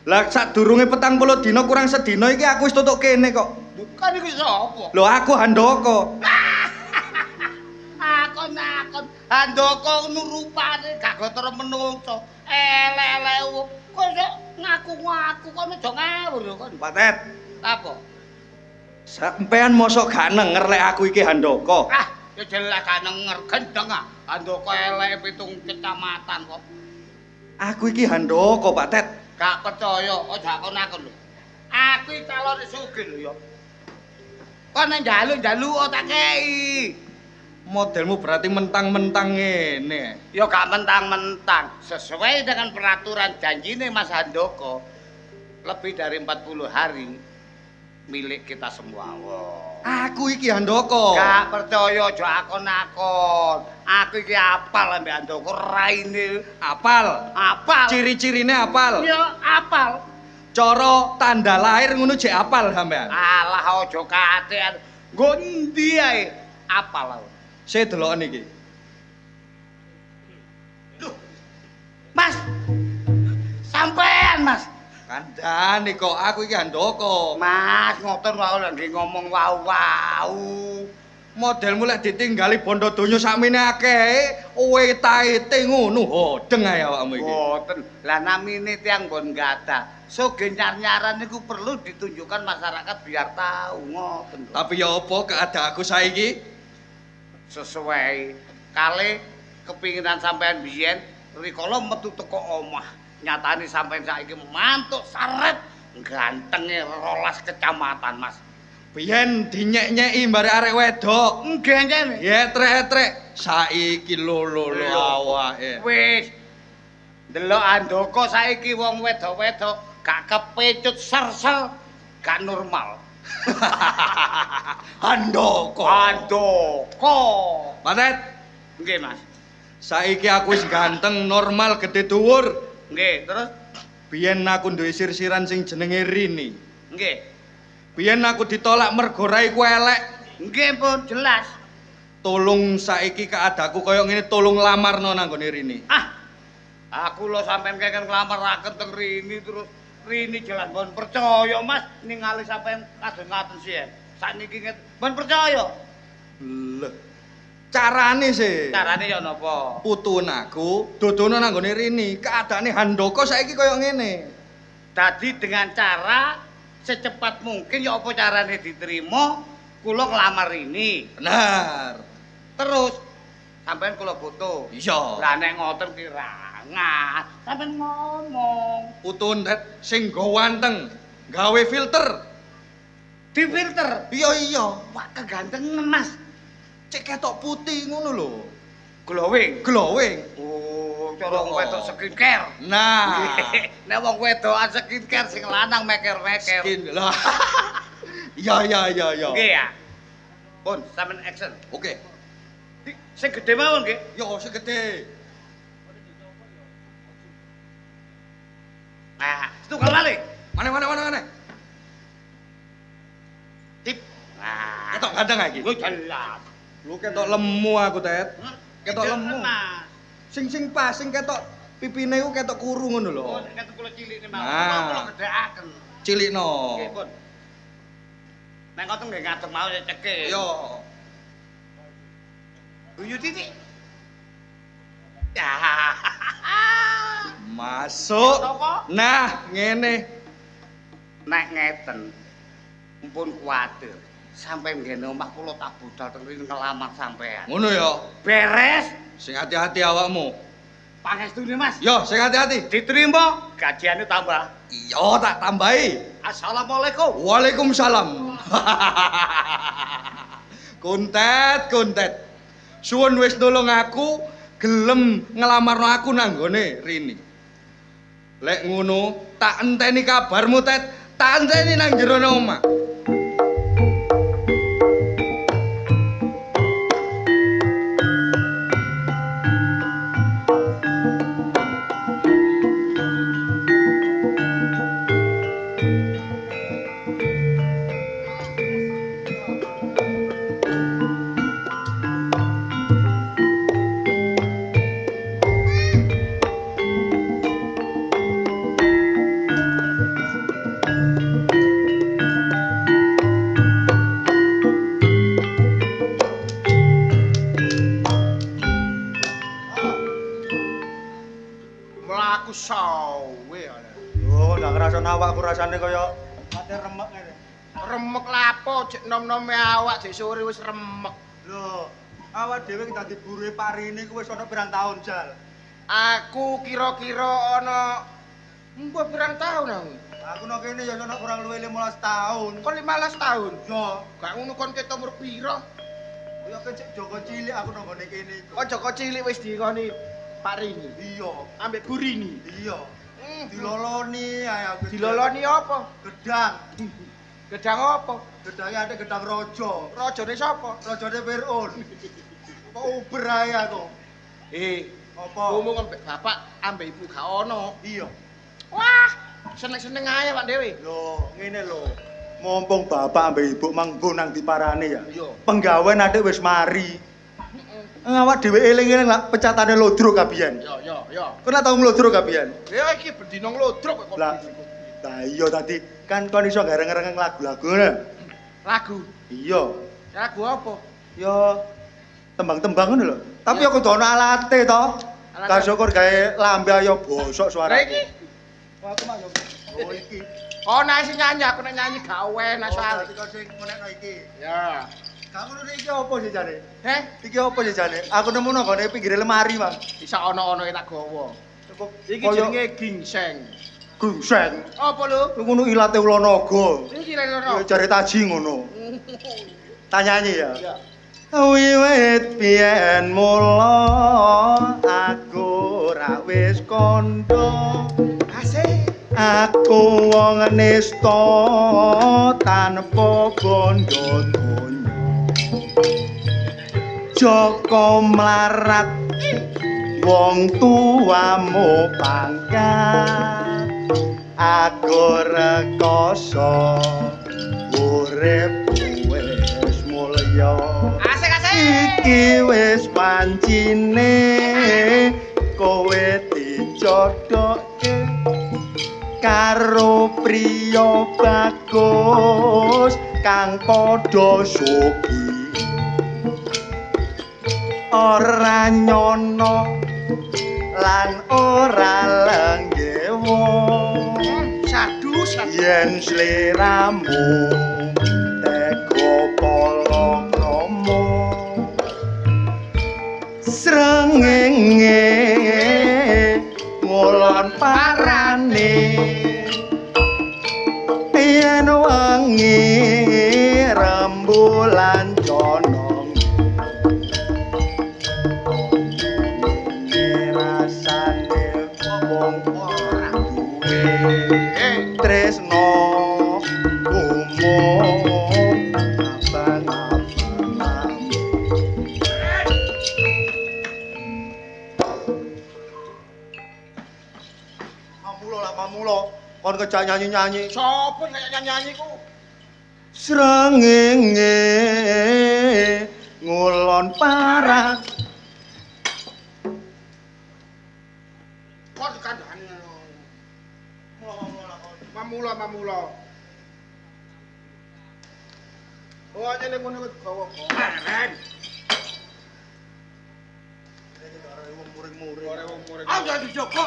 Lah sadurunge 40 dina kurang sedina iki aku wis tutuk kene kok. Kan iku sapa? Lho aku Handoko. Akon Handoko nurupane gak gatra menungso. Elek-elek wong. Kok iso ngaku-ngaku kok aja ngawur kok. Patet, Apa? sampean mosok gak nenger lek aku iki Handoko. Ah, ya jelas gak nenger gendeng ah. Handoko elek 7 kecamatan kok. Aku iki Handoko, Pak Tet. Gak percaya, aja akon-akon lho. Aku iki calon sugih lho ya. Kok nek njaluk-njaluk tak kei. Modelmu berarti mentang-mentang ngene. Ya gak mentang-mentang, sesuai dengan peraturan janjine Mas Handoko. Lebih dari 40 hari milik kita semua. Wow. Aku iki Handoko. Gak percaya aja akon-akon. Aku iki apal ambek Handoko raine. Apal. Apal. Ciri-cirine apal. Ya apal. Cara tanda lahir ngono jek apal sampean. Alah aja katean. Nggo endi ae apal aku. Saya deloken iki. Loh. Mas. Sampean, Mas. Kandhane kok aku iki Handoko. Mas, ngoten wae lagi ngomong wau-wau. Modelmu lek ditinggali bondo donya sakmene akeh, wetahe ngono hodeng ae awakmu iki. Boten. Lah namine tiyang bon gadah. Sugih nyar-nyaran niku perlu ditunjukkan masyarakat biar tahu ngoten. Tapi ya apa keadaanku saiki? Sesuai kali kepinginan sampean biyen rikala metu teko omah. nyatane sampean saiki mantuk saret gantenge 12 kecamatan, Mas. Biyen dinyek-nyeki bare arek wedok. Nggih, nggih. Yetrek-etrek saiki lho awake. Wis. Delok Andoko saiki wong wedok-wedok gak kepecut sersel, gak normal. Handoko. Andoko. Patet, Nggih, Mas. saiki aku wis ganteng, normal, gede dhuwur. Nggih, terus Biyen aku duwe sirsiran sing jenenge Rini. nggih. Biyen aku ditolak mergo raiku elek. Nggih, pun jelas. Tolong saiki keadaku kaya ngene tolong lamarno nang gone Rini. Aku lho sampean keken nglamaraken teng Rini terus Rini jelas mbon percaya, Mas, ningali sampean kadang ngaten sih. Sakniki mbon percaya. Lho. Carane sih. Carane ya napa? Putun aku dodono nang gone Rini. Keadaane Handoko saiki kaya ngene. Dadi dengan cara secepat mungkin ya apa carane diterima kula nglamar Rini. Benar. Terus sampean kula foto. Iya. Lah nek ngoten kirangan, sampean ngomong. Putun det sing gawanteng, gawe filter. Difilter. Iya. Wah, kegantengan, Mas. Cek ketok putih ngono lho. Glowing. Glowing. Oh, cara wong wedok skincare. Nah, Nek wong wedokan skincare sing lanang meker-meker. skin lah. Iya. Nggih ya. Pun, sampean action. Oke. Sing gedhe mawon nggih. Yo segede. Nah, setunggal malih. Mana. Tip. Nah, Ketok gandeng iki. lu jelas. Lu ketok lemu aku, Tet. Ketok lemu. Mas. Sing pas sing ketok pipine ku ketok kuru ngono lho. Oh, nek kula cilik ne mawon. Nah. Kula gedheaken. Cilikno. Nggih, Pun. Nek ngoten nggih ngadeg mau cekik. Yo. Guyu titik. Ya. Masuk. Apa? Nah, ngene. Nek ngeten mumpun kuwatir sampai ngene omah kula tak budal teng ngelamar sampean. Ngono ya. Beres. Sing hati-hati awakmu. Pangestune, Mas. Yo, sing hati-hati. Diterima, gajiane tambah. Iya, tak tambahi. Assalamualaikum. Waalaikumsalam. Kuntet. Suwun wis nulung aku, gelem ngelamarno aku nang gone Rini. Lek ngono, tak enteni kabarmu, Tet. Tak enteni nang jero omah. Mlaku sawe. Oh, ndak ngrasakno awakku rasane kaya ate remek ngene. Remek lapo, cek nom-nome awak jek sore wis remek. Lho, awak dhewe dadi buruhe Parini ku wis ana pirang taun, Jal? Aku kira-kira ana mbok pirang taun aku. Aku nang kene ya ana kurang luwih 15 taun. Kok 15 taun? Yo, gak ngono kon ketok umur pira? Ya kan cek Joko cilik aku nang ngene kene. Oh, Joko cilik wis dikoni Parini. Iya, ambek Burini. Iya. Diloloni ae aku. Diloloni apa? Gedang. Gedang apa? Gedange ate gedang raja. Rajane sapa? Rajane Fir'aun. Kok uber ae aku. Apa? Ngomong ambek bapak ambek ibu gak ono. Iya. Wah, seneng-seneng ae Pak Dewi. Lho, ngene lho. Mumpung bapak ambek ibu manggo nang diparani ya. Iya. Penggawean adik wis mari. Awak dhewe eling-eling lak pecatane lodro kabiyen. Yo. Kena tau nglodro kabiyen? Ya iki bendina nglodro kok. Lah iya tadi kan kon iso gareng-gareng lagu-lagu ngono. Lagu? Iya. Lagu apa? Ya tembang-tembang ngono lho. Tapi ya kudu ana alate to. Ka syukur gawe lambe ayo bosok suara. Lah iki. Aku mak yo. Oh iki. Oh nek sing nyanyi aku nek nyanyi gak enak soal. Oh sing menekno iki. Ya. Kamu iki apa sih jane? Heh, Iki apa sih jane? Aku nemu nang gone pinggir lemari, Mang. bisa ono-ono tak gawa. Cukup Iki kaya jenenge gingseng. Gungseng. Apa lho? Ngono ilate ula naga. Iki lek Ya ora. jare taji ngono. Tanyani ya. Ya. Wiwit biyen mula aku ra wis kandha. Asik. Aku wong nista tanpa bondo donya. Joko mlarat wong tuamu pangkat. Aku rekoso urip wis mulya. Asik. Iki wis pancine kowe dijodokke karo priya bagus kang padha sugih ora nyono lan ora lenggewo Sadu. yen sliramu teko palakrama srengenge ngulon parane yen wengi rembulan jonong rasane wong ora duwe tresno umum abang-abang Mamulo kon kejak nyanyi-nyanyi Sopo nek nyanyi ku? srengenge ngulon parang Kok dikandhani. Mamula. Oh, nyene ngono wis gawa. Keren. wong muring-muring Ora wong murid. Ah, jadi Joko.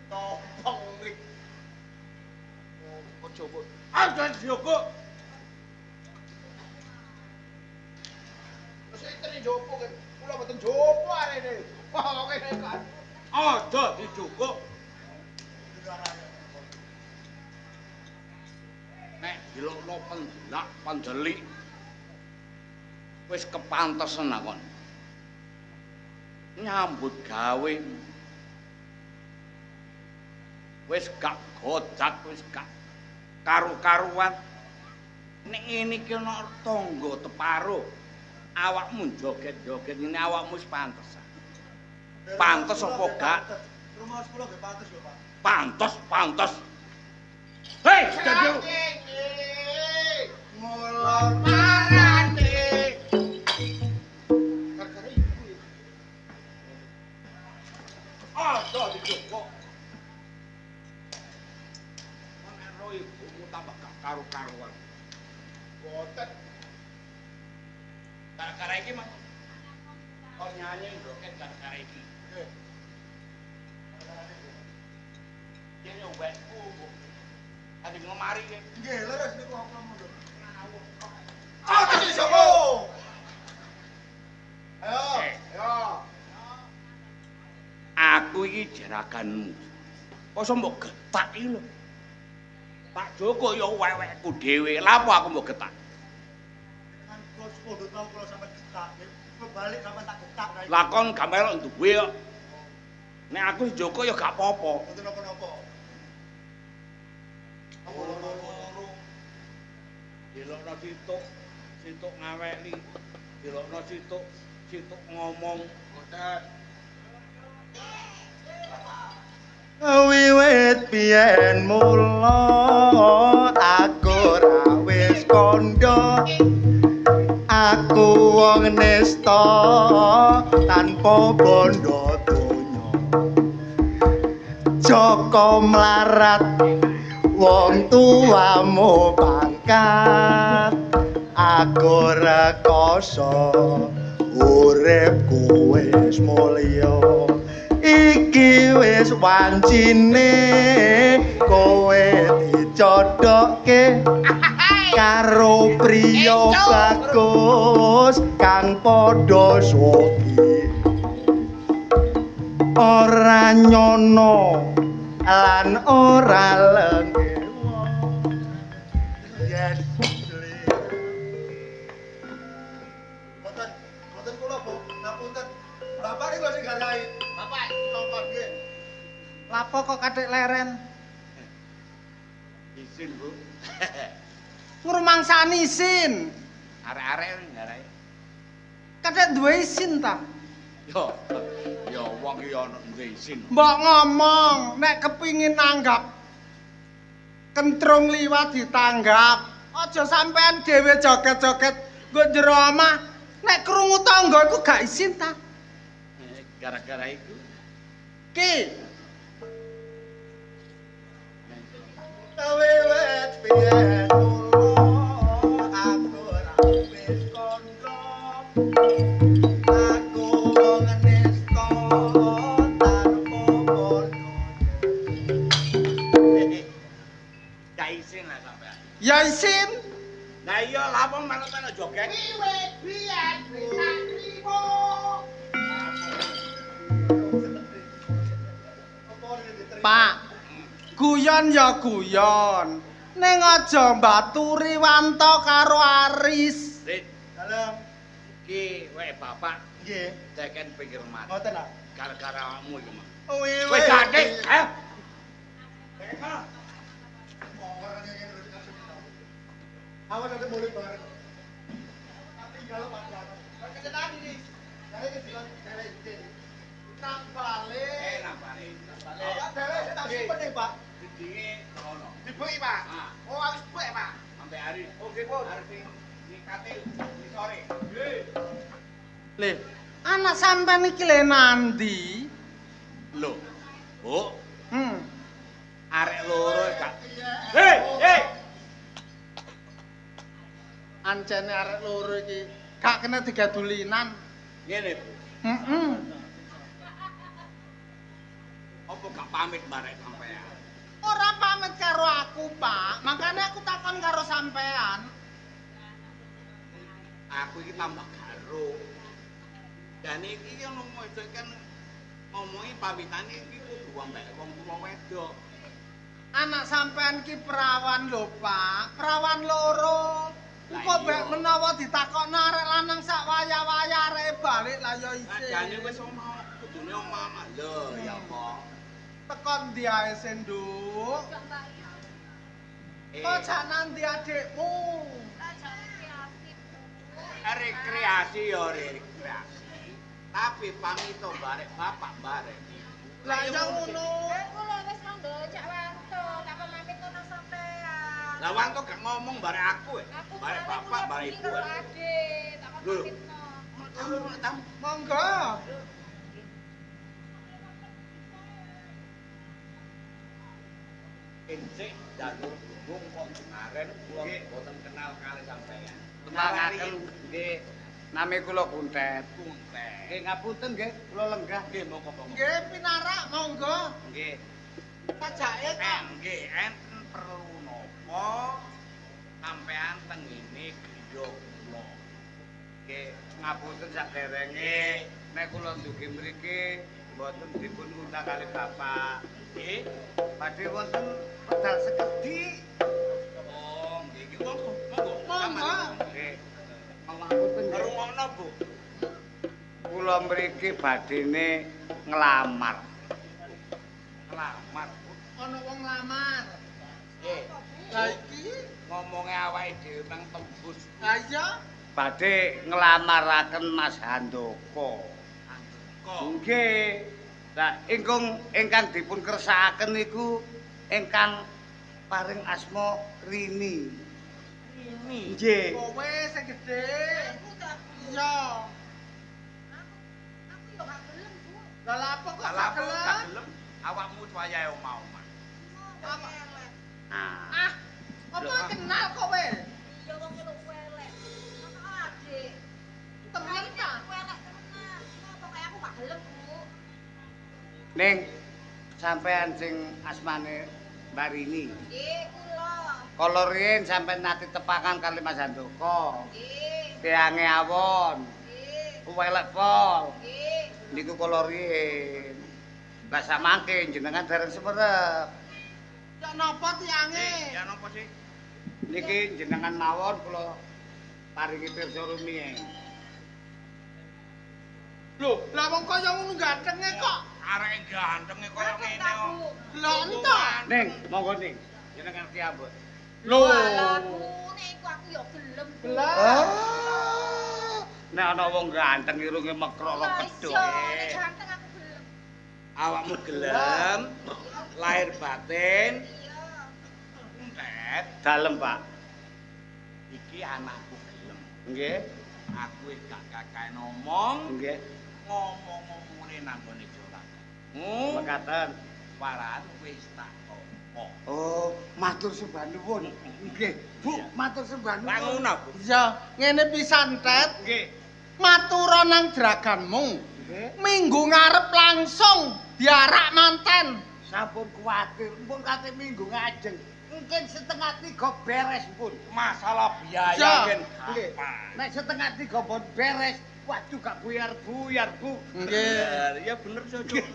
Tompong rik. Oh, Joko. Ah, jadi Joko. Wis iki Joko kan. Kula mboten Joko arene. Wah, kene kan. Aja dijukuk. Nek dilokno pendelak pendelik wis kepantesen akon. Nyambut gawe. Wis gak godak, wis gak karu-karuan. Nek ngene iki ana tangga teparo. Awakmu joget-joget ngene awakmu wis pantesan. Pantes apa gak? rumah sekolah gak pantes lho Pak Pantes. Hei, jadi ngulon parane. Gara-gara iku. Ada dijokok. Nek ro ibumu tambah gak karu-karuan. Boten. Gara-gara iki mah. Kok nyanyi joget gara-gara iki. Dene wekku. Ade ngemari iki. nggih leres niku apa lho Ah, jadi Joko. Ayo. Aku iki jeraganmu. Kok mbok getak iki lho. Pak Joko ya wewekku dhewe. Lha apa aku mbok getak? kan kula sepuluh tahun kula sampe getak balik sampe tak getak Lah kon gak melok duwe kok. Nek aku Joko ya gak apa-apa. mboten napa-napa Delokno situk ngaweli. Delokno situk ngomong. Ngoten. wiwit biyen mula aku ra wis kandha aku wong nista tanpa bondo donya Joko mlarat wong tuamu pangkat aku rekoso uripku wis mulya iki wis wancine kowe dicodhokke karo priya bagus kang padha sogi ora nyono lan ora lenggewa yen Mboten kula, Bu. Ngapunten. Bapak iki lho sing garahi. Bapak nongkon nggih. Lapo kok kathik leren? Isin, Bu. Ngrumangsani isin. Arek-arek ngarahi. Kathik duwe isin ta? Yo wong iki ana duwe isin. Mbok ngomong nek kepingin nanggap kentrung liwat ditanggap. Aja sampean dhewe joget-joget nggo jero omah. Nek krungu tangga iku gak isin ta? Gara-gara iku. Ki. Wiwit biyen aku ora wis kondro aku wong nista tanpa kono Gak isin lah sampean. Ya isin. Lah iya lah wong melu-melu joget. Wiwit biyen tak trimo. Pak, guyon ya guyon. Ning aja mbaturi wanto karo Aris. Rit, dalem iki wae bapak nggih teken pinggir mati. ngoten ah Gara-gara awakmu iki mah. wiwit Wis gathik, ha? awas nanti mulai bareng tapi kalau Pak kecenaan ini saya ke jalan dhewe nang balik Nang balik. dhewe tak simpen nih Pak Didinge ngono. dibuki Pak Ah. oh harus buki Pak Sampai hari. oke Pun Arep nikate di sore. Nggih. Le, anak sampean iki le nandi? Lho. Bu, arek loro gak. hei Hei. Ancene arek loro iki gak kena digadulinan. Ngene, Bu. Heeh. Apa gak pamit barek sampean? Ora pamit karo aku, Pak. Makanya aku takon karo sampean. Aku iki tambah garo. Dan iki yang ngomong itu kan ngomongi pamitane iki kudu ambek wong tuwa wedok. Anak sampean ki perawan lho, Pak. Perawan loro. Lah Engko iya. mek menawa ditakokno arek lanang sak waya-waya arek balik lah ya Ajane isin. wis omah, kudune omah lho ya apa. Tekon ndi ae Senduk? Kok jak nanti adikmu? Rekreasi ya rekreasi. Tapi pamito barek bapak barek. Lah ya ngono. Kula wis rondo cak wanto, gak pamit nang sampean. Lah wanto gak ngomong barek aku ya. Barek bapak barek ibu. Karo adik, tak Lho. pamitno. Monggo. Encik jalur gunung kok kemarin kula boten kenal kali sampean. Kenalaken nggih nami kula Kuntet. Kuntet. Nggih ngapunten nggih kula lenggah. Nggih monggo-monggo. Nggih pinarak monggo. Nggih. Pajake kok. Nggih enten perlu napa sampean teng ngene griya kula. Nggih ngapunten saderenge nek kula ndugi mriki mboten dipun undang kali Bapak. Nggih. Badhe wonten pedal sekedhik. Oh, nggih iki monggo. Monggo. Nggih. Ngapunten nggih. Ngrungokno, Bu. Kula mriki badhene nglamar. Selamat. Ana wong lamar. Nggih. Lah iki Ngomongnya awake dhewe nang tembus. ha iya Badhe nglamaraken Mas Handoko. Kok Nggih. Lah ingkang dipun kersakaken niku ingkang paring asma Rini. ini. Nggih. kowe sing gedhe. Iya. Aku yo gak gelem, Bu. Lah lha apa kok Lah gak apa gak gelem? gelem awakmu wayahe omah-omah. Apa? Ah. Ah, apa kenal kowe? Iya wong kelo elek. Ono adik. Temen ta? Elek temenan. Apa kayak aku gak gelem, Bu. Ning sampean sing asmane Barini. Nggih, kula. Kala riyen sampean nate tepakan kali Mas Handoko. Nggih. Teange awon. Nggih. Kuwelek pol. Nggih. Niku kala riyen. Lah samangke jenengan dereng semerep. Ya napa tiange? Ya napa sih? Niki jenengan mawon kula paringi pirsa rumiyin. Lho, lah wong kaya ngono gantenge kok. Arek gantenge koyo ngene kok. Lho entuk. Ning, monggo ning. Jenengan ki ambut. Lho. Walah, niku aku ya gelem. Nek ana wong ganteng irunge mekrok kedhok. Nek ganteng aku gelem. Awakmu gelem, lahir batin, Iya. entet, dalem, Pak. Iki anakku gelem. Nggih. Aku gak kakek ngomong. Nggih. Ngomong-ngomongane nang gone jolakan. Mekaten. Waran wis tak apa. Oh, matur sembah nuwun. Nggih. Bu, matur sembah nuwun. Lah ngono, Bu. Ya, ngene pisan, Tet. Nggih. Matura nang jeraganmu. Nggih. Minggu ngarep langsung diarak manten. Sampun kuwatir, pun kate minggu ngajeng. Mungkin setengah 3 beres pun. Masalah Ya. biaya kan. Nggih. Nek setengah 3 pun beres, waduh gak buyar-buyar, Bu. Nggih. Ya bener cocok.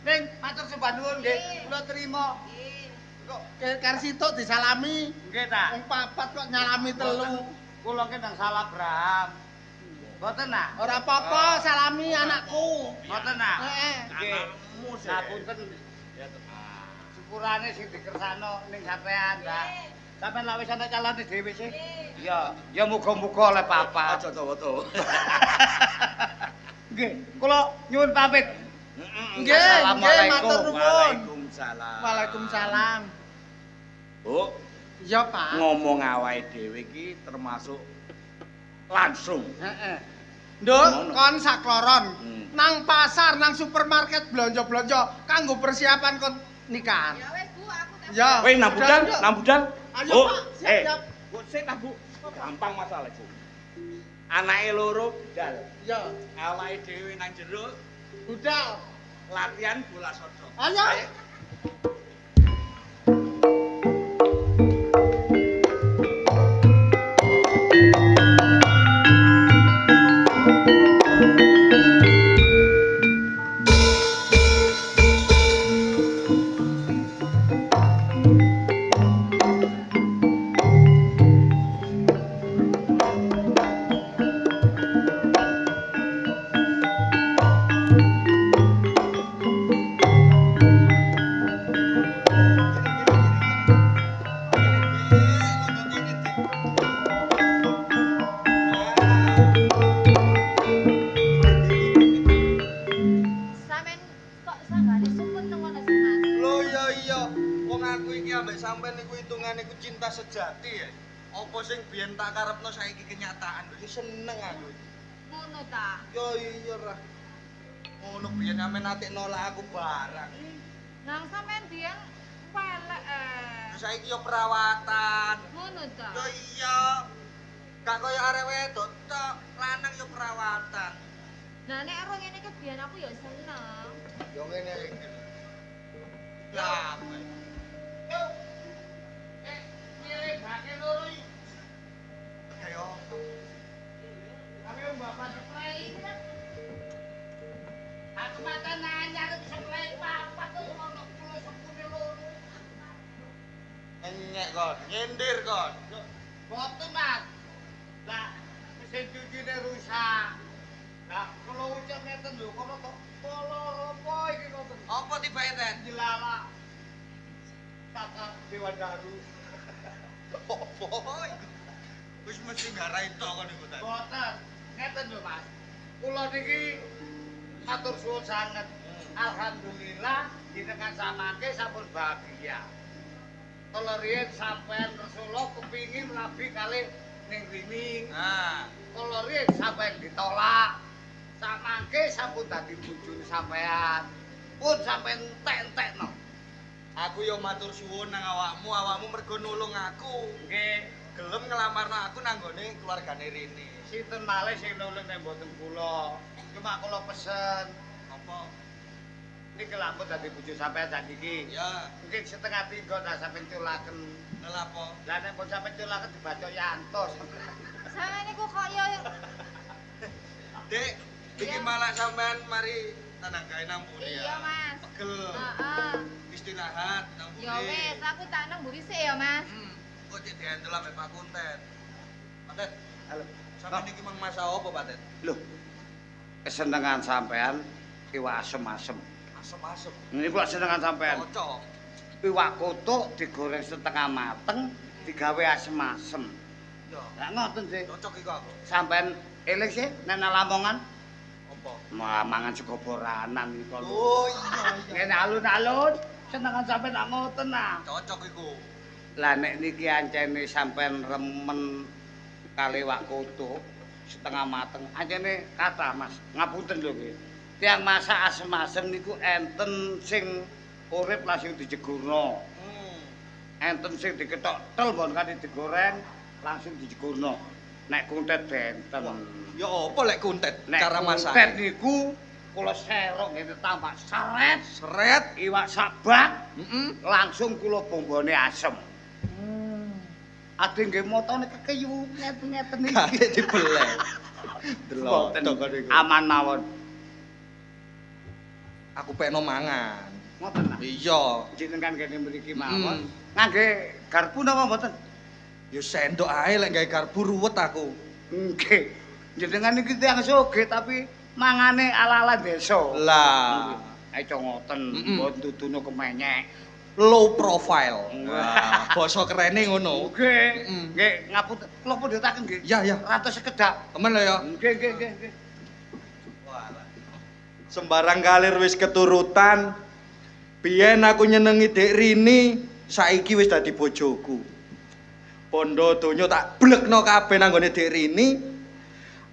Ning matur sembah nuwun nggih. Kula trima. Nggih. Kok Kar situk disalami. nggih ta? Wong papat kok nyalami telu. Kula ki nang salah Abraham. Mboten nah. Ora apa-apa, salami anakku. Mboten nah. Heeh. Nggih. Anakmu sih. Ngapunten. Ya syukurane sing dikersakno ning sampean, Mbak. Sampeyan lak wis ana calone dhewe sih. Iya, ya muga-muga oleh papa. Aja dawa-dawa. Nggih, kula nyuwun pamit. Nggih, nggih, matur nuwun. Waalaikumsalam. Waalaikumsalam. Bu, Iya, Pak. ngomong awake dhewe iki termasuk langsung. Heeh. Nduk, kon sakloron. Nang pasar, nang supermarket blonjo-blonjo kanggo persiapan kon nikahan. Ya wis, Bu, aku tak. Ya. Weh, nang budal, Nduk. nang budal. Ayo, Bu, Pak. Siap, siap. Bu, sik ta, Bu. Gampang masalah itu. Anake loro budal. Ya. Awake dhewe nang jero Budal. latihan bola sodok. Ayo. Sampeyan kok sanggane sumpun nang ngono sih, Mas? Lho iya. Wong aku iki ambek sampean niku hitungane iku cinta sejati ya. Apa sing biyen tak karepno saiki kenyataan. Iki seneng aku. Ngono ta. Yo iya ra. Ngono biyen sampean nate nolak aku barang. Nang sampeyan biyen pelek Saiki yo perawatan. Ngono ta. Yo iya. Gak kaya arek wedok tok, lanang yo perawatan. Nah nek ero ngene iki biyen aku ya seneng. Yo ngene iki. Lah. Yo. Milih bake loro iki. Ayo. Kami bapak seplay. Aku mata nanyar seplay papat tuh ono kula sepune loro. Enyek kon, nyindir kon. Boten, Mas. Lah, mesin cucine rusak. Lah, kalau ucap ngeten lho, kono kok kolor apa iki ngoten? Apa tibake ten? Dilalak. Kakak Dewan Daru. Apa iku? Wis mesti garai tok kon iku ten. Boten. Ngeten lho, Mas. Kula niki matur suwun sanget. Alhamdulillah jenengan samangke sampun bahagia. Kalau riyen sampean Rasulullah kepingin rabi kali ning rini. Nah, Kalau riyen sampean ditolak. Samangke sampun dadi bojone sampean. Pun sampean entek-entekno. aku yo matur suwun nang awakmu mergo nulung aku. Nggih, Gelem ngelamarno aku nang gone keluargane Rini. sinten malih sing nulung nek mboten kula. Cuma kula pesen Apa? Niki lampun dadi bojo sampean sakniki. Ya. Mungkin setengah tiga dah sampean culaken. Lha apa? Lah nek pun sampean culaken dibaca Yanto. Sama niku kok ya Dik, iki malah sampean mari tenang gawe nang mburi ya. Iya, Mas. Pegel. Heeh. Istirahat nang mburi. Ya wis, aku tak nang mburi sik ya, Mas. Kok cek dihandle ambek Pak Kuntet. Pak Tet, Halo. sampean iki mang masak apa, Pak Tet? Loh. Kesenengan sampean iwak asem-asem. Asem-asem. Niku lak senengan sampean. Cocok. Iwak kotok digoreng setengah mateng, digawe asem-asem. Ya. Lah ngoten sih. Cocok iku aku. Sampean eling sih nek nang Lamongan Apa? mangan sego boranan iku lho. Oh iya. Ngene alun-alun senengan sampean nak ngoten nah. Cocok iku. Lah nek niki ancene sampean remen kali iwak kotok setengah mateng. Ancene kathah Mas. Ngapunten lho nggih. Tiang masak asem-asem niku enten sing urip langsung dijegurno. Enten sing diketok tel bon kanthi digoreng langsung dijegurno. Nek kuntet benten. Ya apa lek kuntet Nek cara masak? kuntet niku kula serok ngene tambah saret, Seret. iwak sabak, Heeh. langsung kula bombone asem. Ade nggih motone kekeyu ngeten-ngeten iki. Gak dibeleh. Delok Mboten. tok niku. Aman mawon. Aku pengen mangan. Ngoten lah. Iya. Jenengan kene mriki mawon. Ngangge garpu napa mboten? Ya sendok ae lek gawe garpu ruwet aku. Nggih. Jenengan iki tiyang sugih tapi mangane ala-ala desa. Lah, Ayo ngoten, Mm-mm. mbok duduno kemenyek. low profile. Wah, basa kerene ngono. Nggih. Mm. Nggih, ngapunten. Kula pundhutaken nggih. Ya, ya. Ratus sekedap. Temen lho ya. Nggih, nggih, nggih. Sembarang kalir wis keturutan. Biyen aku nyenengi Dik Rini, saiki wis dadi bojoku. Pondo donya tak blekno kabeh nang gone Dik Rini.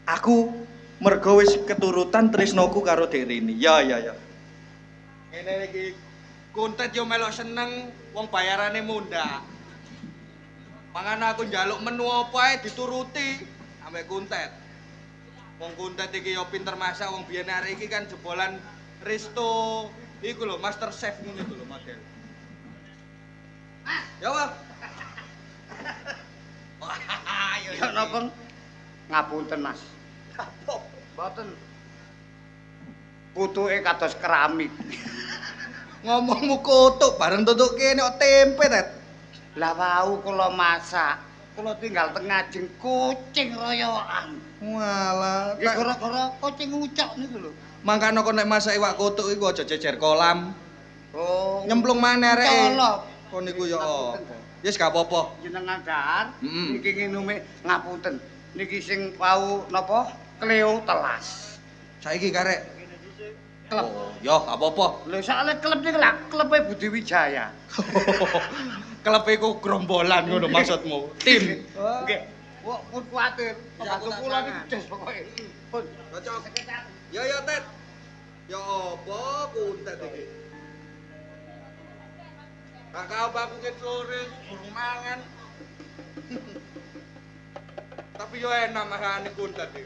Aku mergo wis keturutan tresnoku karo Dik Rini. Ya, ya, ya. Ngene iki kuntet yo melok seneng wong bayarane mundhak. Mangan aku njaluk menu apa ae dituruti ambek kuntet. Wong kuntet iki yo pinter masak, wong biyen arek iki kan jebolan resto iku lho Master Chef ngene iku lho model. Ya wae. Wah, yo Ya napa? Ngapunten, Mas. kapok. Mboten. Putuke kados keramik. Ngomongmu kotuk bareng tutuk kene kok tempe, Tet. Lah wau kula masak, kula tinggal teng ngajeng kucing royokan. Walah, Nggih gara-gara kucing ngucok niku lho. mangkane kok nek masak iwak kotuk iku aja jejer kolam. Oh, Nyemplung maneh areke. colok. Kon niku yo apa? Wis gak apa-apa. Jenengan dahar, Mm-mm. niki nginume ngapunten. Niki sing wau napa? Kleo telas. Saiki karek. Klep. Oh, yo gak apa-apa. Lho soalnya klep niku lak klepe Budi Wijaya. Klepe ku grombolan ngono maksudmu. Tim. Nggih. Wah, pun kuwatir. Ya, aku Pembantu tak kula mangan. niku des pokoke. Pun. Cocok. Yo yo Tet. Yo apa kuntet iki? Kakak aku ke sore burung mangan. Tapi yo enak makane kuntet iki.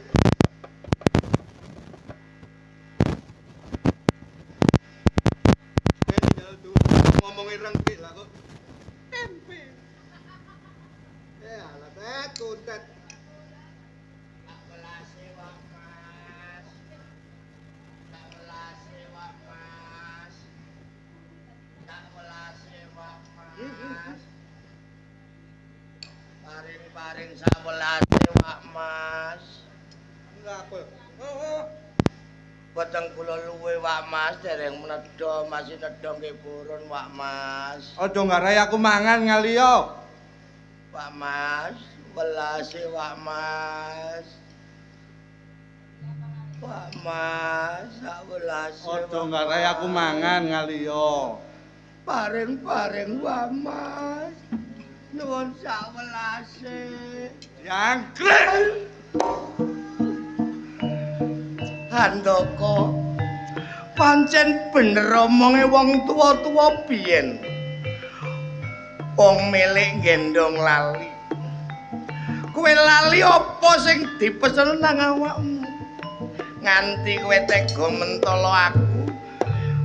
Ben tinggal tuh ngomongin rengkit lah kok. Tempe. Alah Tet kuntet. Paring-paring sawelase Wak Mas. Enggak apa. Oh. Batang kula luwe Wak Mas dereng menedha masih nedha nggih purun Wak Mas. Aja ngarai aku mangan ngali yo. Wak Mas, welase Wak Mas. Wak Mas, sak welase. Aja ngarai aku mangan ngali yo. Paring-paring Wak Mas. Nuwun sak welase. Jangkrik. Handaka pancen bener omonge wong tuwa-tuwa biyen. Wong milik gendong lali. Kowe lali apa sing dipesen nang awakmu? Nganti kowe tega mentolo aku.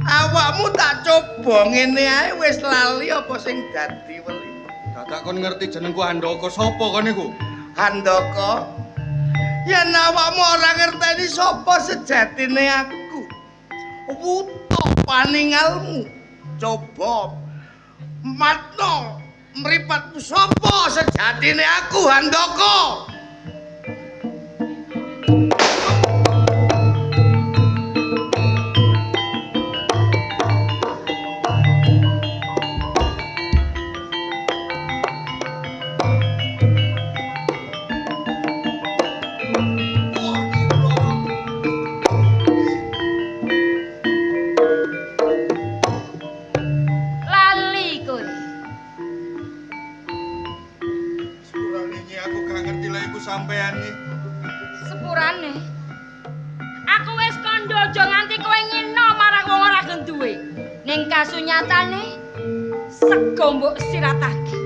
Awakmu tak coba ngene ae wis lali apa sing dadi weli. Dadak kon ngerti jenengku Handaka sapa kon niku? Handaka. Yen awakmu ora ngerteni sapa sejatine aku. Wuta paningalmu. Coba matno mripatmu sapa sejatine aku Handaka. Lali kowe. Sepurane aku gak ngerti lha iku sampean iki. Sepurane. Aku wis kandha aja nganti kowe ngina marang wong ora genduwe. Ning kasunyatane sego mbok siratake.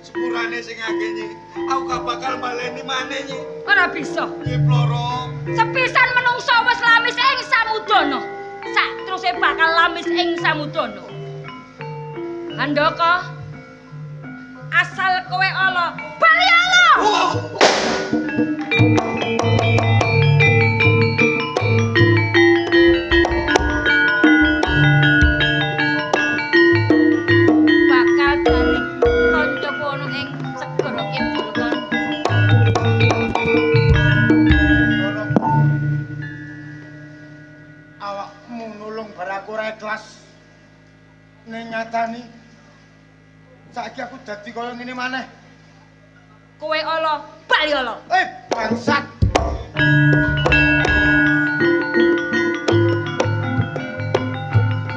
Sepurane sing akeh iki. Aku gak bakal baleni maneh iki. Ora bisa. Nggih, Ploro. Sepisan menungso wis lamis ing samudana. Sak teruse bakal lamis ing samudana. Handaka. Asal kowe ala, bali ala. Bakal dadi kanca kono ing segara kidul kon. Awakmu nulung bar aku ora ikhlas. Ning nyatani saiki aku dadi kaya ngene maneh. Kowe ala, bali ala. Bangsat.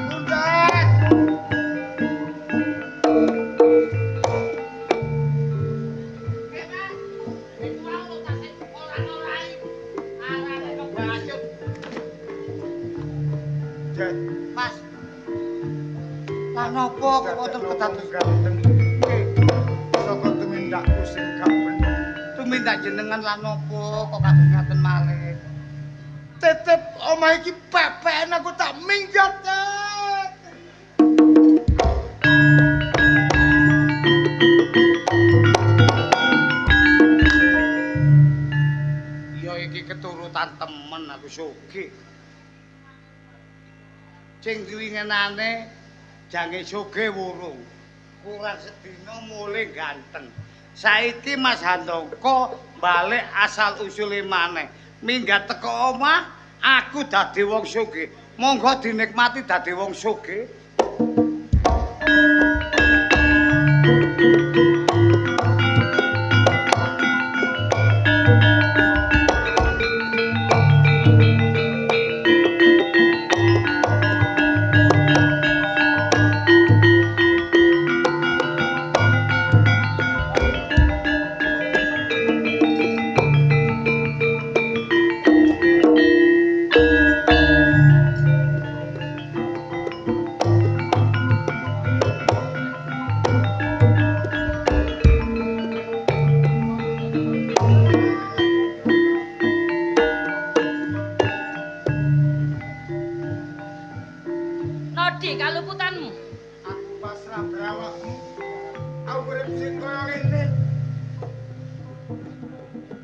Mundet. Mas. Lah napa kok wonten kedados ganteng saka tumindakku sing gak bener. tumindak jenengan lah napa kok kados ngaten malih. Tetep omah iki pepen aku tak minggat. Tet. Ya iki keturutan temen aku sugih. Sing diwingenane jange sugih wurung. Kurang sedina mulih ganteng. Saiki Mas Handaka balik asal usule maneh. Minggat teko omah aku dadi wong sugih. Monggo dinikmati dadi wong sugih. Nodi kaluputanmu. Aku pasrah berawakmu. Aku urip sing kaya ngene.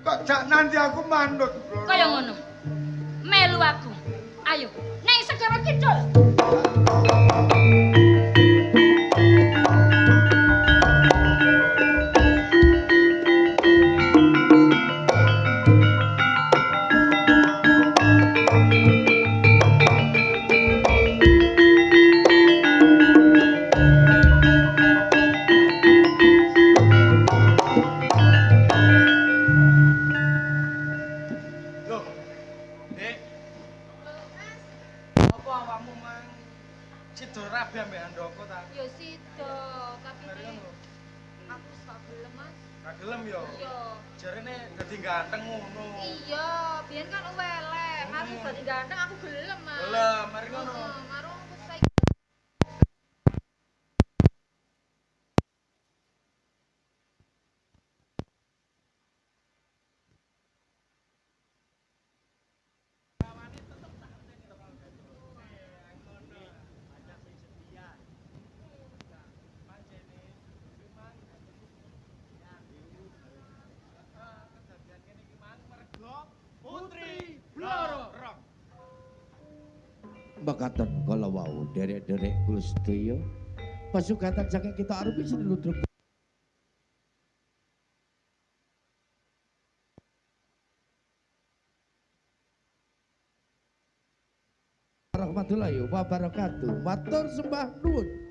Kok jak nanti aku manut, Bro. Kaya ngono. Melu aku. Ayo, ning segara kidul. Loh. Dik. Apa awakmu mang sida rabi ambek Handaka ta? Ya sida, tapi Mari ngono. aku sak gelem, Mas. Gak gelem ya? Iya. Jarene dadi ganteng ngono. Iya, biyen kan elek. Aku dadi ganteng aku gelem, Mas. Gelem, mari ngono. Heeh, marung aku saiki. makaten kala wau derek-derek kula sedaya pasugatan saking kita arupi sinuludruk warahmatullahi wabarakatuh. Matur sembah nuwun.